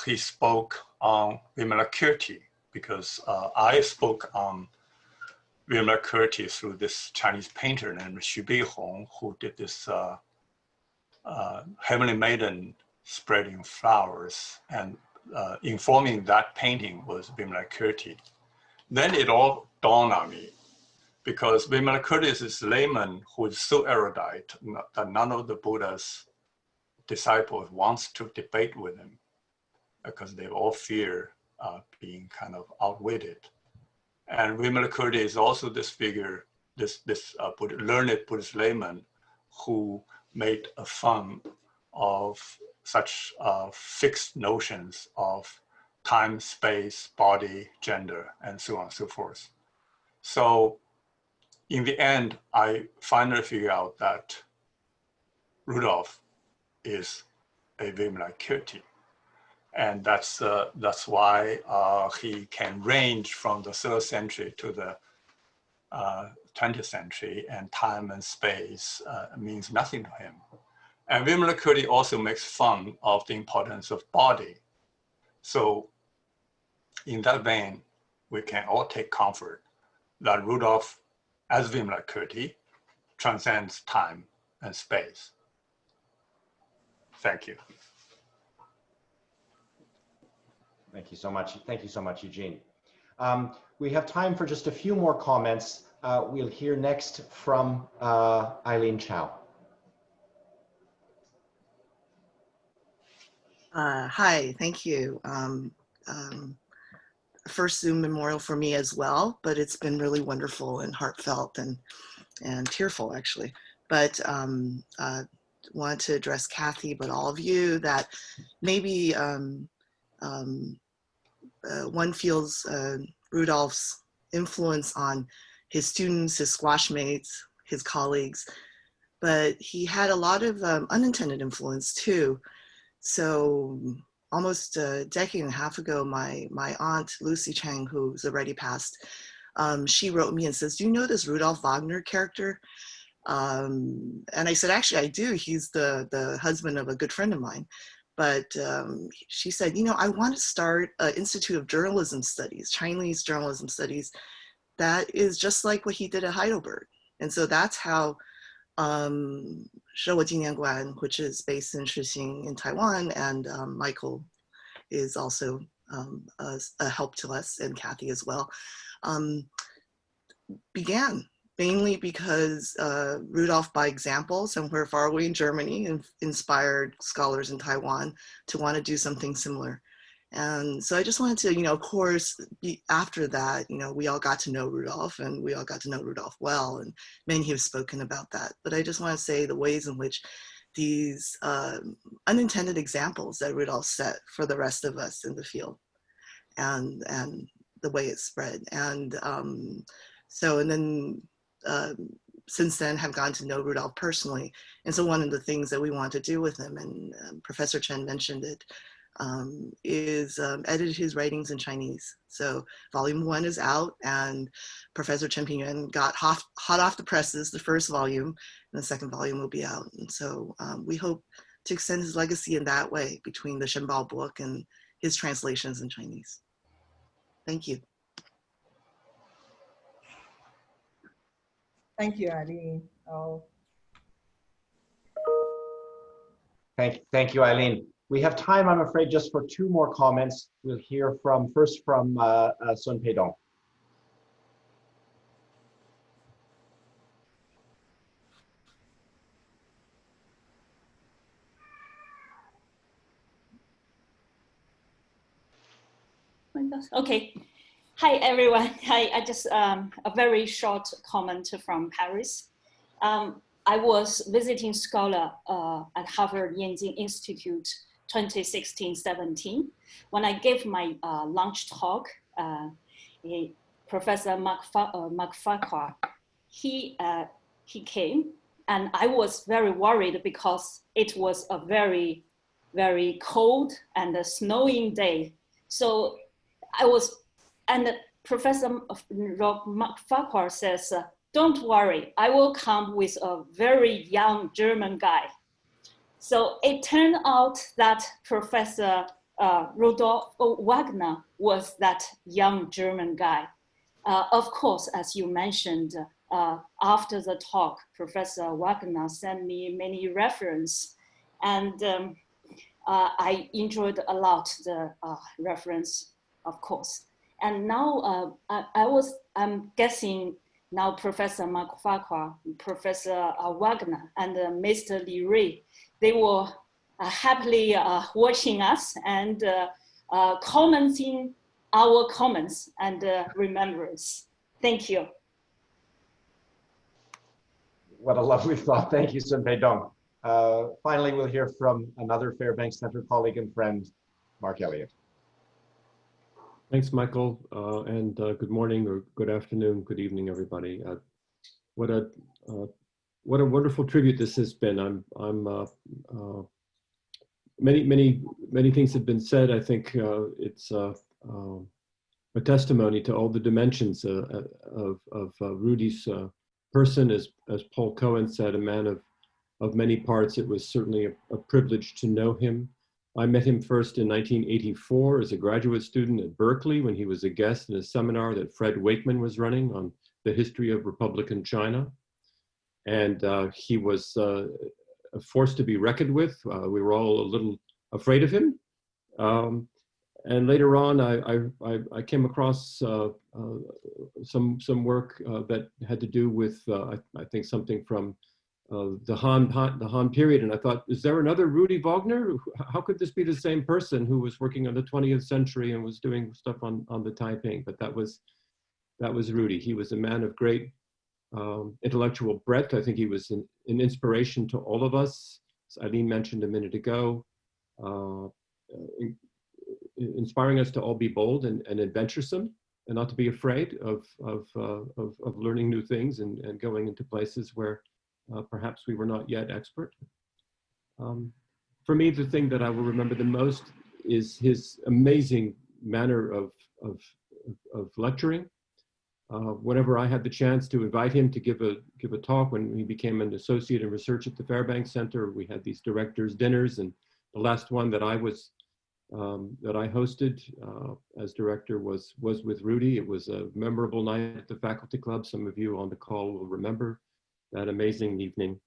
he spoke on Vimalakirti, because I spoke on Vimalakirti through this Chinese painter named Xu Beihong, who did this Heavenly Maiden spreading flowers, and informing that painting was Vimalakirti. Then it all dawned on me, because Vimalakirti is this layman who is so erudite that none of the Buddha's disciples wants to debate with him, because they all fear being kind of outwitted. And Vimalakirti is also this figure, this learned Buddhist layman who made a fun of such fixed notions of time, space, body, gender, and so on and so forth. So in the end, I finally figured out that Rudolf is a Vimalakirti. And that's why he can range from the 3rd century to the 20th century, and time and space means nothing to him. And Vimalakirti also makes fun of the importance of body. So in that vein, we can all take comfort that Rudolf, as Vimalakirti, transcends time and space. Thank you. Thank you so much. Thank you so much, Eugene. We have time for just a few more comments. We'll hear next from Eileen Chow. Hi, thank you. First Zoom memorial for me as well, but it's been really wonderful and heartfelt and tearful, actually. But wanted to address Kathy, but all of you, that maybe one feels Rudolph's influence on his students, his squash mates, his colleagues, but he had a lot of unintended influence too. So almost a decade and a half ago, my aunt, Lucy Chang, who's already passed, she wrote me and says, "Do you know this Rudolf Wagner character?" And I said, "Actually, I do. He's the husband of a good friend of mine." But she said, "You know, I want to start an Institute of Journalism Studies, Chinese Journalism Studies, that is just like what he did at Heidelberg." And so that's how 舍我纪念馆, which is based in Shixing in Taiwan, and Michael is also a help to us, and Kathy as well, began. Mainly because Rudolf, by example, somewhere far away in Germany, inspired scholars in Taiwan to want to do something similar. And so I just wanted to, you know, of course, after that, you know, we all got to know Rudolf, and we all got to know Rudolf well, and many have spoken about that. But I just want to say the ways in which these unintended examples that Rudolf set for the rest of us in the field, and the way it spread. And so, and then since then have gotten to know Rudolf personally. And so one of the things that we want to do with him, and Professor Chen mentioned it, is edit his writings in Chinese. So volume 1 is out, and Professor Chen Pingyuan got hot off the presses, the first volume, and the second volume will be out. And so we hope to extend his legacy in that way between the Shenbao book and his translations in Chinese. Thank you. Thank you, Eileen. Oh. Thank you, Eileen. We have time, I'm afraid, just for 2 more comments. We'll hear first from Sun Peidong. Okay. Hi, everyone. I just a very short comment from Paris. I was visiting scholar at Harvard Yanjing Institute 2016-17. When I gave my launch talk, Professor Mark Farquhar, he came, and I was very worried because it was a very, very cold and a snowing day. So I was, and Professor Mark Farquhar says, don't worry, I will come with a very young German guy. So it turned out that Professor Rudolf Wagner was that young German guy. Of course, as you mentioned, after the talk, Professor Wagner sent me many references, and I enjoyed a lot the reference, of course. And now I'm guessing now Professor Mark Farquhar, Professor Wagner, and Mr. Li Rui, they were happily watching us and commenting our comments and remembrance. Thank you. What a lovely thought. Thank you, Sun Peidong. Finally, we'll hear from another Fairbank Center colleague and friend, Mark Elliott. Thanks, Michael, and good morning or good afternoon, good evening, everybody. What a wonderful tribute this has been. Many things have been said. I think it's a testimony to all the dimensions of Rudy's person. As Paul Cohen said, a man of many parts. It was certainly a privilege to know him. I met him first in 1984 as a graduate student at Berkeley when he was a guest in a seminar that Fred Wakeman was running on the history of Republican China. And he was a force to be reckoned with. We were all a little afraid of him. And later on, I came across some work that had to do with, I think, something from the Han period, and I thought, is there another Rudy Wagner? How could this be the same person who was working on the 20th century and was doing stuff on the Taiping? But that was Rudy. He was a man of great intellectual breadth. I think he was an inspiration to all of us. As Eileen mentioned a minute ago, inspiring us to all be bold and adventuresome, and not to be afraid of learning new things and going into places where perhaps we were not yet expert. For me, the thing that I will remember the most is his amazing manner of lecturing. Whenever I had the chance to invite him to give a talk when he became an associate in research at the Fairbank Center, we had these directors' dinners, and the last one that I hosted as director was with Rudy. It was a memorable night at the faculty club. Some of you on the call will remember that amazing evening.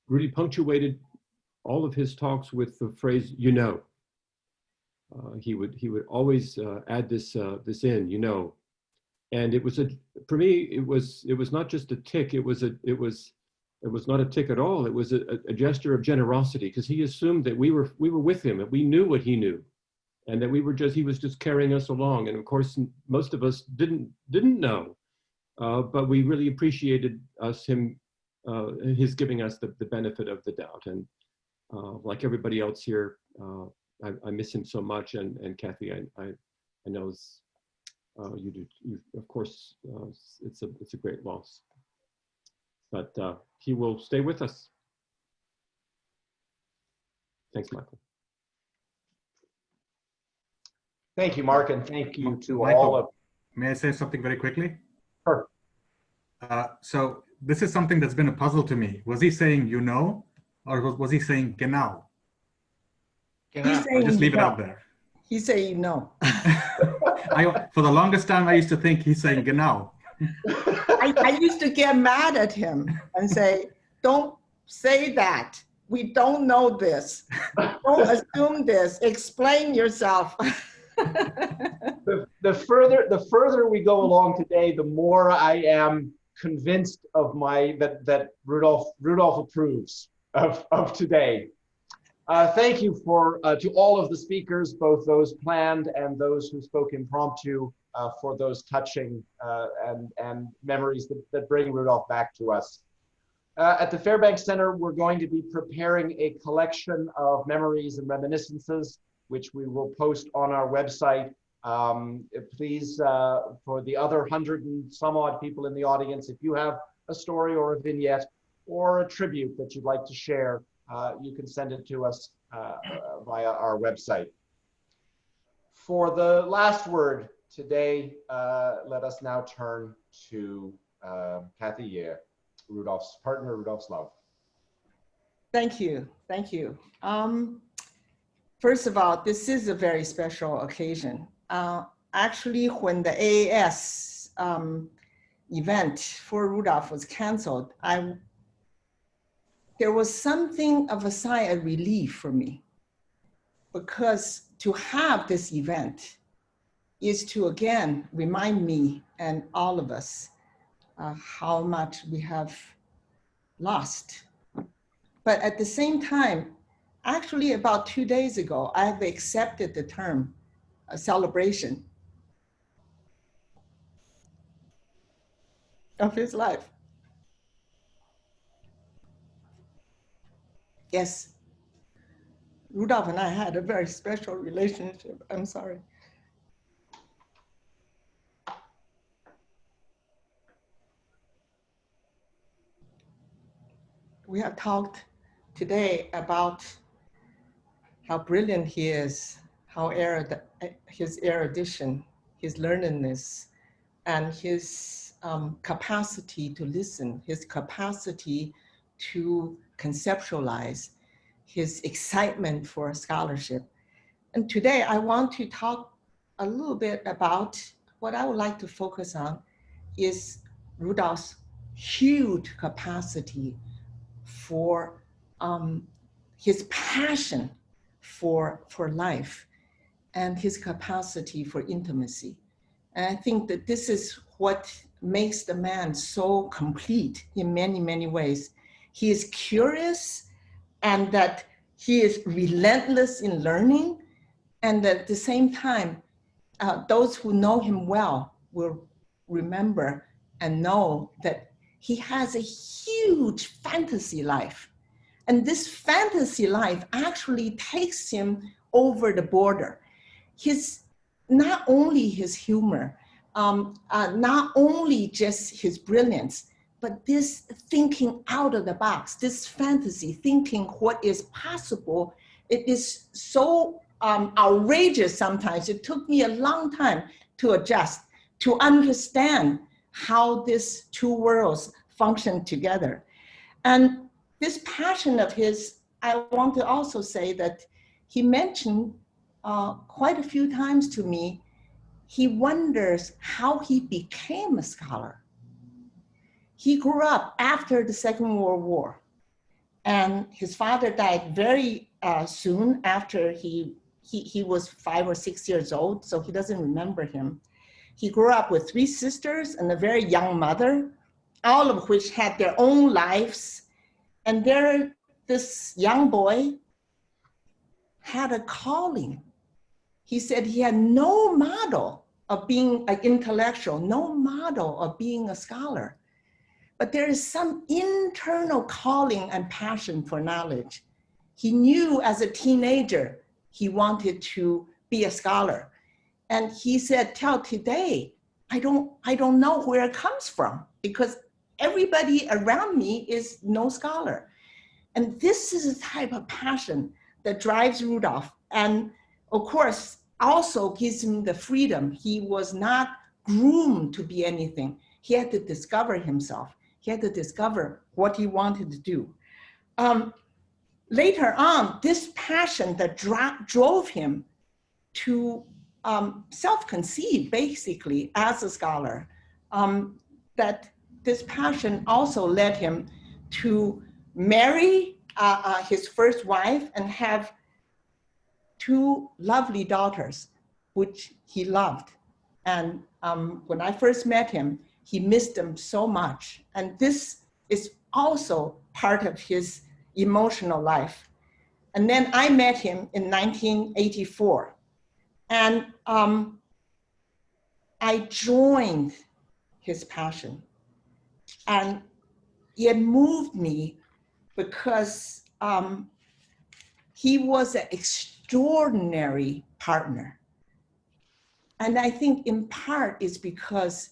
Rudy punctuated all of his talks with the phrase, you know. He would always add this in, you know. And it was for me, it was not just a tick. It was not a tick at all. It was a gesture of generosity, because he assumed that we were with him and we knew what he knew, and that he was just carrying us along. And of course, most of us didn't know. But we really appreciated his giving us the benefit of the doubt. And like everybody else here, I miss him so much. And Kathy, I know Of course, it's a great loss. But he will stay with us. Thanks, Michael. Thank you, Mark, and thank you to Michael, all of. May I say something very quickly? Sure. So this is something that's been a puzzle to me. Was he saying you know, or was he saying genau? He's I'll just leave it no. out there. He's saying no. For the longest time, I used to think he's saying genau. I used to get mad at him and say, don't say that. We don't know this. Don't assume this. Explain yourself. The further we go along today, the more I am convinced of that Rudolf approves of today. Thank you to all of the speakers, both those planned and those who spoke impromptu, for those touching and memories that bring Rudolf back to us. At the Fairbank Center, we're going to be preparing a collection of memories and reminiscences, which we will post on our website. Please, for the other 100 and some odd people in the audience, if you have a story or a vignette or a tribute that you'd like to share, you can send it to us via our website. For the last word today, let us now turn to Kathy Yeh, Rudolf's partner, Rudolf's love. Thank you. Thank you. First of all, this is a very special occasion. Actually, when the AAS event for Rudolf was canceled, there was something of a sigh of relief for me, because to have this event is to again remind me and all of us how much we have lost. But at the same time, actually about 2 days ago, I've accepted the term celebration of his life. Yes, Rudolf and I had a very special relationship. I'm sorry. We have talked today about how brilliant he is, how his erudition, his learnedness, and his capacity to listen, his capacity to conceptualize, his excitement for scholarship. And today I want to talk a little bit about what I would like to focus on is Rudolf's huge capacity for his passion for life and his capacity for intimacy. And I think that this is what makes the man so complete in many, many ways. He is curious, and that he is relentless in learning. And at the same time, those who know him well will remember and know that he has a huge fantasy life. And this fantasy life actually takes him over the border. Not only his humor, not only just his brilliance, but this thinking out of the box, this fantasy, thinking what is possible, it is so outrageous sometimes. It took me a long time to adjust, to understand how these two worlds function together. And this passion of his, I want to also say that he mentioned quite a few times to me, he wonders how he became a scholar. He grew up after the Second World War, and his father died very soon after he was 5 or 6 years old, so he doesn't remember him. He grew up with 3 sisters and a very young mother, all of which had their own lives. And this young boy had a calling. He said he had no model of being an intellectual, no model of being a scholar. But there is some internal calling and passion for knowledge. He knew as a teenager he wanted to be a scholar. And he said, till today, I don't know where it comes from, because everybody around me is no scholar. And this is a type of passion that drives Rudolf. And of course, also gives him the freedom. He was not groomed to be anything. He had to discover himself. He had to discover what he wanted to do. Later on, this passion that drove him to self-conceive, basically, as a scholar, that this passion also led him to marry his first wife and have 2 lovely daughters, which he loved. And when I first met him, he missed them so much. And this is also part of his emotional life. And then I met him in 1984. And I joined his passion. And it moved me because he was an extraordinary partner. And I think in part is because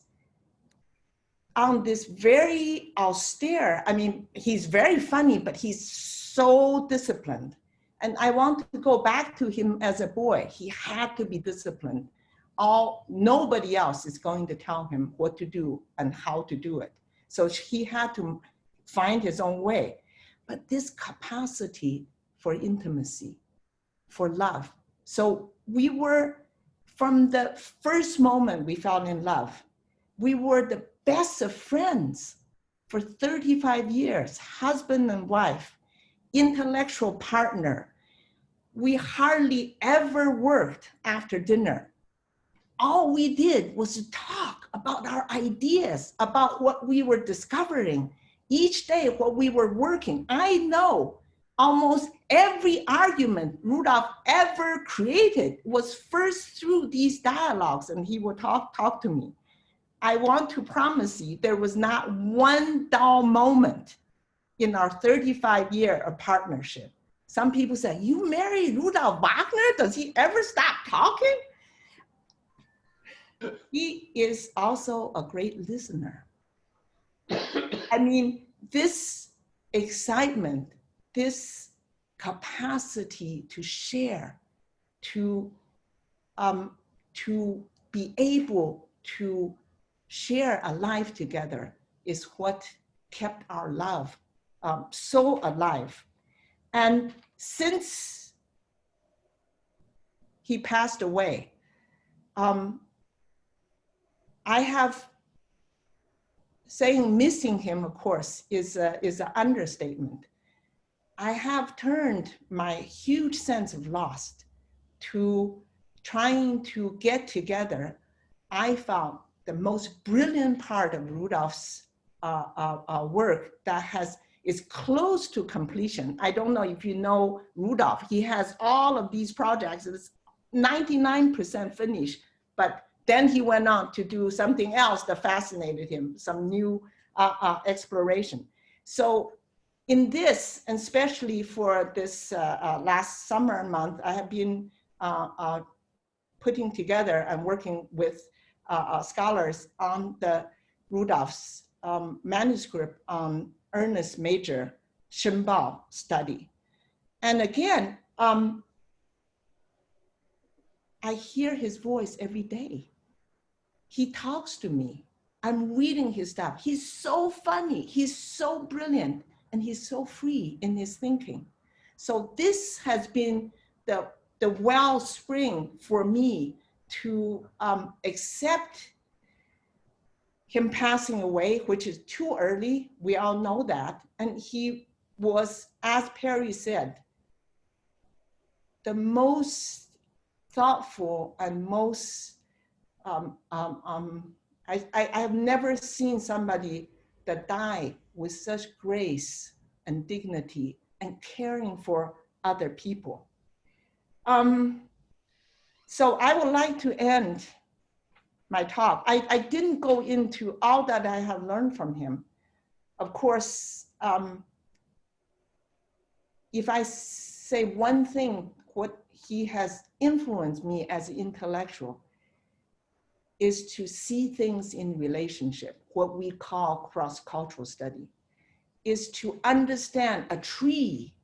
on this very austere, I mean, he's very funny, but he's so disciplined. And I want to go back to him as a boy. He had to be disciplined. Nobody else is going to tell him what to do and how to do it. So he had to find his own way. But this capacity for intimacy, for love. So we were, from the first moment we fell in love, we were the best of friends for 35 years, husband and wife, intellectual partner. We hardly ever worked after dinner. All we did was to talk about our ideas, about what we were discovering. Each day, what we were working. I know almost every argument Rudolf ever created was first through these dialogues, and he would talk to me. I want to promise you, there was not one dull moment in our 35-year of partnership. Some people say, you married Rudolf Wagner? Does he ever stop talking? He is also a great listener. I mean, this excitement, this capacity to share, to be able to share a life together is what kept our love so alive. And since he passed away, I have, saying missing him, of course, is an understatement. I have turned my huge sense of loss to trying to get together. I found the most brilliant part of Rudolf's work that is close to completion. I don't know if you know Rudolf. He has all of these projects. It's 99% finished, but then he went on to do something else that fascinated him, some new exploration. So in this, and especially for this last summer month, I have been putting together and working with scholars on the Rudolf's manuscript on Ernest Major Shenbao study. And again, I hear his voice every day. He talks to me. I'm reading his stuff. He's so funny. He's so brilliant. And he's so free in his thinking. So this has been the wellspring for me to accept him passing away, which is too early. We all know that. And he was, as Perry said, the most thoughtful and most, I have never seen somebody that died with such grace and dignity and caring for other people. So I would like to end my talk. I didn't go into all that I have learned from him. Of course, if I say one thing, what he has influenced me as an intellectual is to see things in relationship, what we call cross-cultural study, is to understand a tree,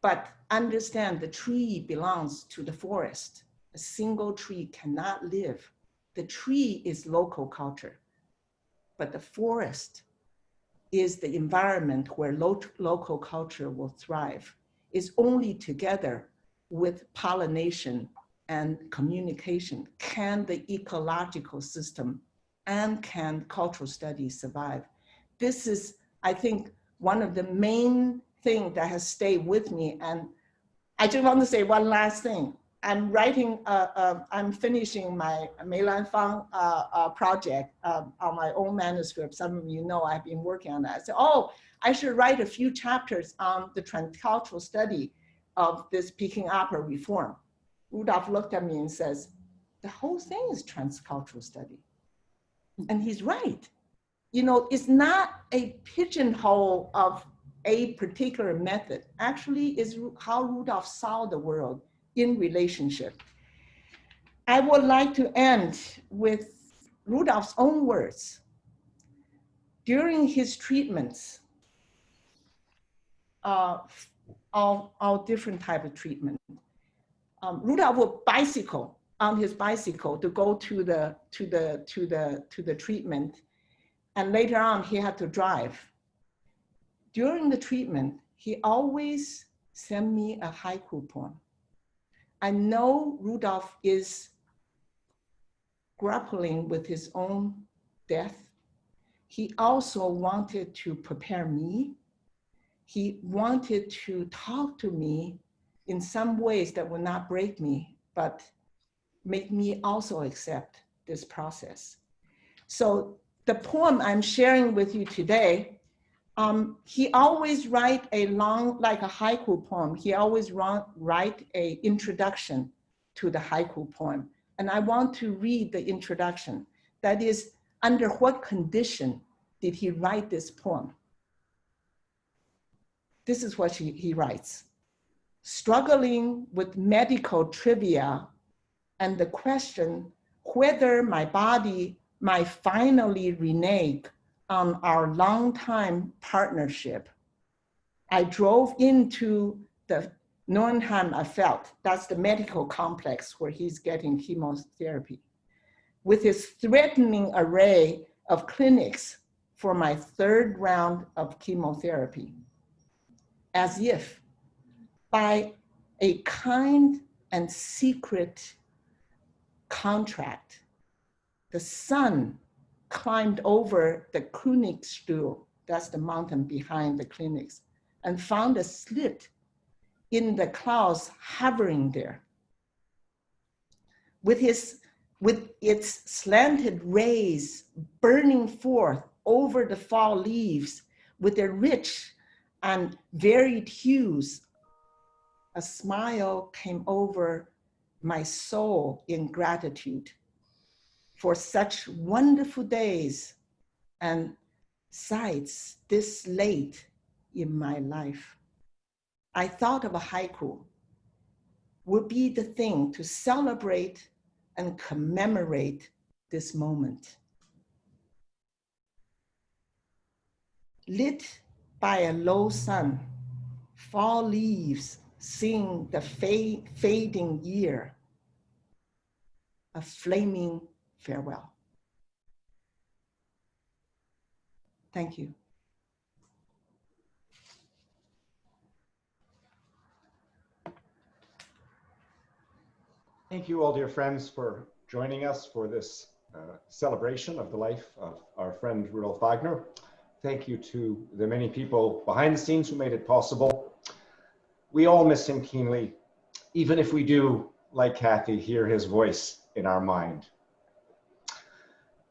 but understand the tree belongs to the forest. A single tree cannot live. The tree is local culture, but the forest is the environment where local culture will thrive. Is only together with pollination and communication can the ecological system and can cultural studies survive. This is, I think, one of the main things that has stayed with me. And I just want to say one last thing. I'm writing, I'm finishing my Meilan Fang project on my own manuscript. Some of you know I've been working on that. So, oh, I should write a few chapters on the transcultural study of this Peking opera reform. Rudolf looked at me and says, the whole thing is transcultural study. And he's right. You know, it's not a pigeonhole of a particular method. Actually, is how Rudolf saw the world in relationship. I would like to end with Rudolf's own words. During his treatments, all different type of treatment, Rudolf would bicycle on his bicycle to go to the treatment, and later on he had to drive. During the treatment, he always sent me a haiku poem. I know Rudolf is grappling with his own death. He also wanted to prepare me. He wanted to talk to me in some ways that would not break me, but make me also accept this process. So the poem I'm sharing with you today, he always write a long, like a haiku poem, he always write an introduction to the haiku poem. And I want to read the introduction. That is, under what condition did he write this poem? This is what he writes. Struggling with medical trivia and the question whether my body might finally renege on our longtime partnership, I drove into the Neuenheim-Affelt, that's the medical complex where he's getting chemotherapy, with his threatening array of clinics for my third round of chemotherapy, as if by a kind and secret contract, the sun climbed over the Königstuhl, that's the mountain behind the clinics, and found a slit in the clouds hovering there. With its slanted rays burning forth over the fall leaves with their rich and varied hues, a smile came over my soul in gratitude for such wonderful days and sights this late in my life. I thought of a haiku would be the thing to celebrate and commemorate this moment. Lit by a low sun, fall leaves sing the fading year, a flaming farewell. Thank you. Thank you all, dear friends, for joining us for this celebration of the life of our friend Rudolf Wagner. Thank you to the many people behind the scenes who made it possible. We all miss him keenly, even if we do, like Kathy, hear his voice in our mind.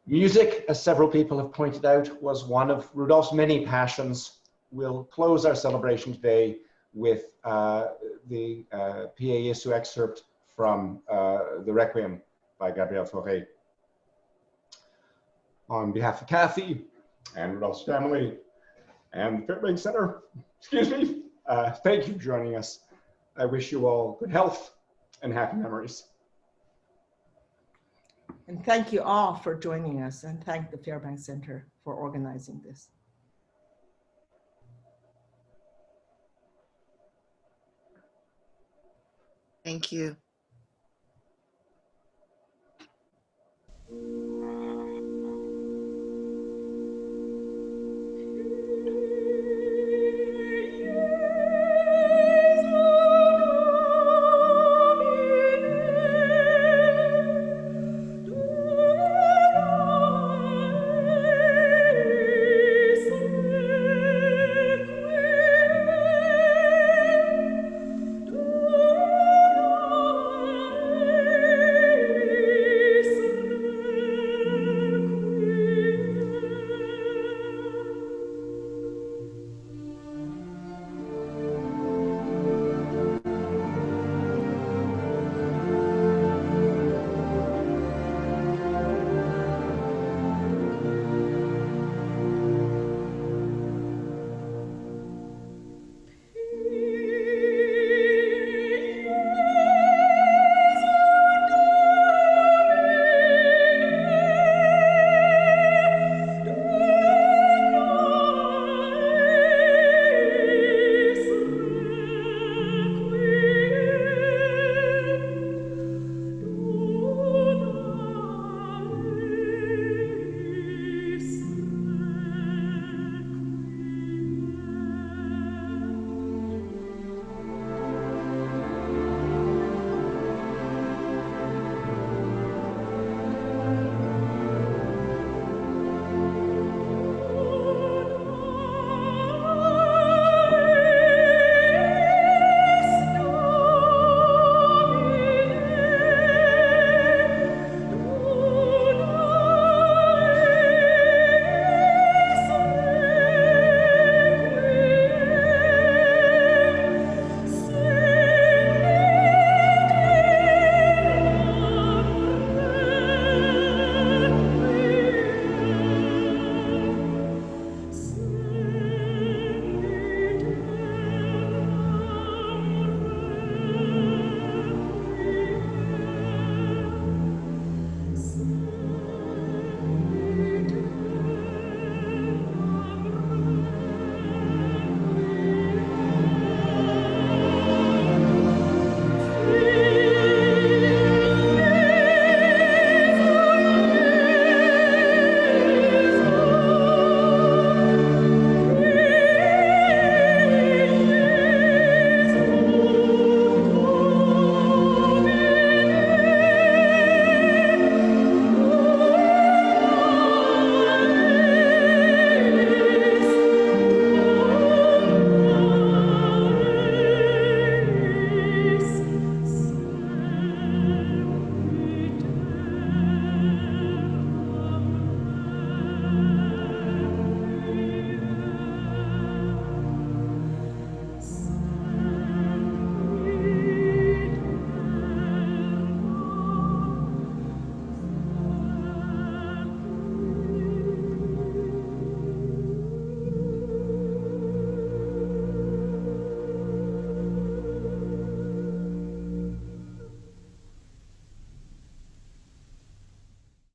Music, as several people have pointed out, was one of Rudolf's many passions. We'll close our celebration today with the P.A. Jesu excerpt from the Requiem by Gabriel Fauré. On behalf of Kathy and Rudolf's family and the Fairbank Center, excuse me, thank you for joining us. I wish you all good health and happy memories. And thank you all for joining us, and thank the Fairbank Center for organizing this. Thank you.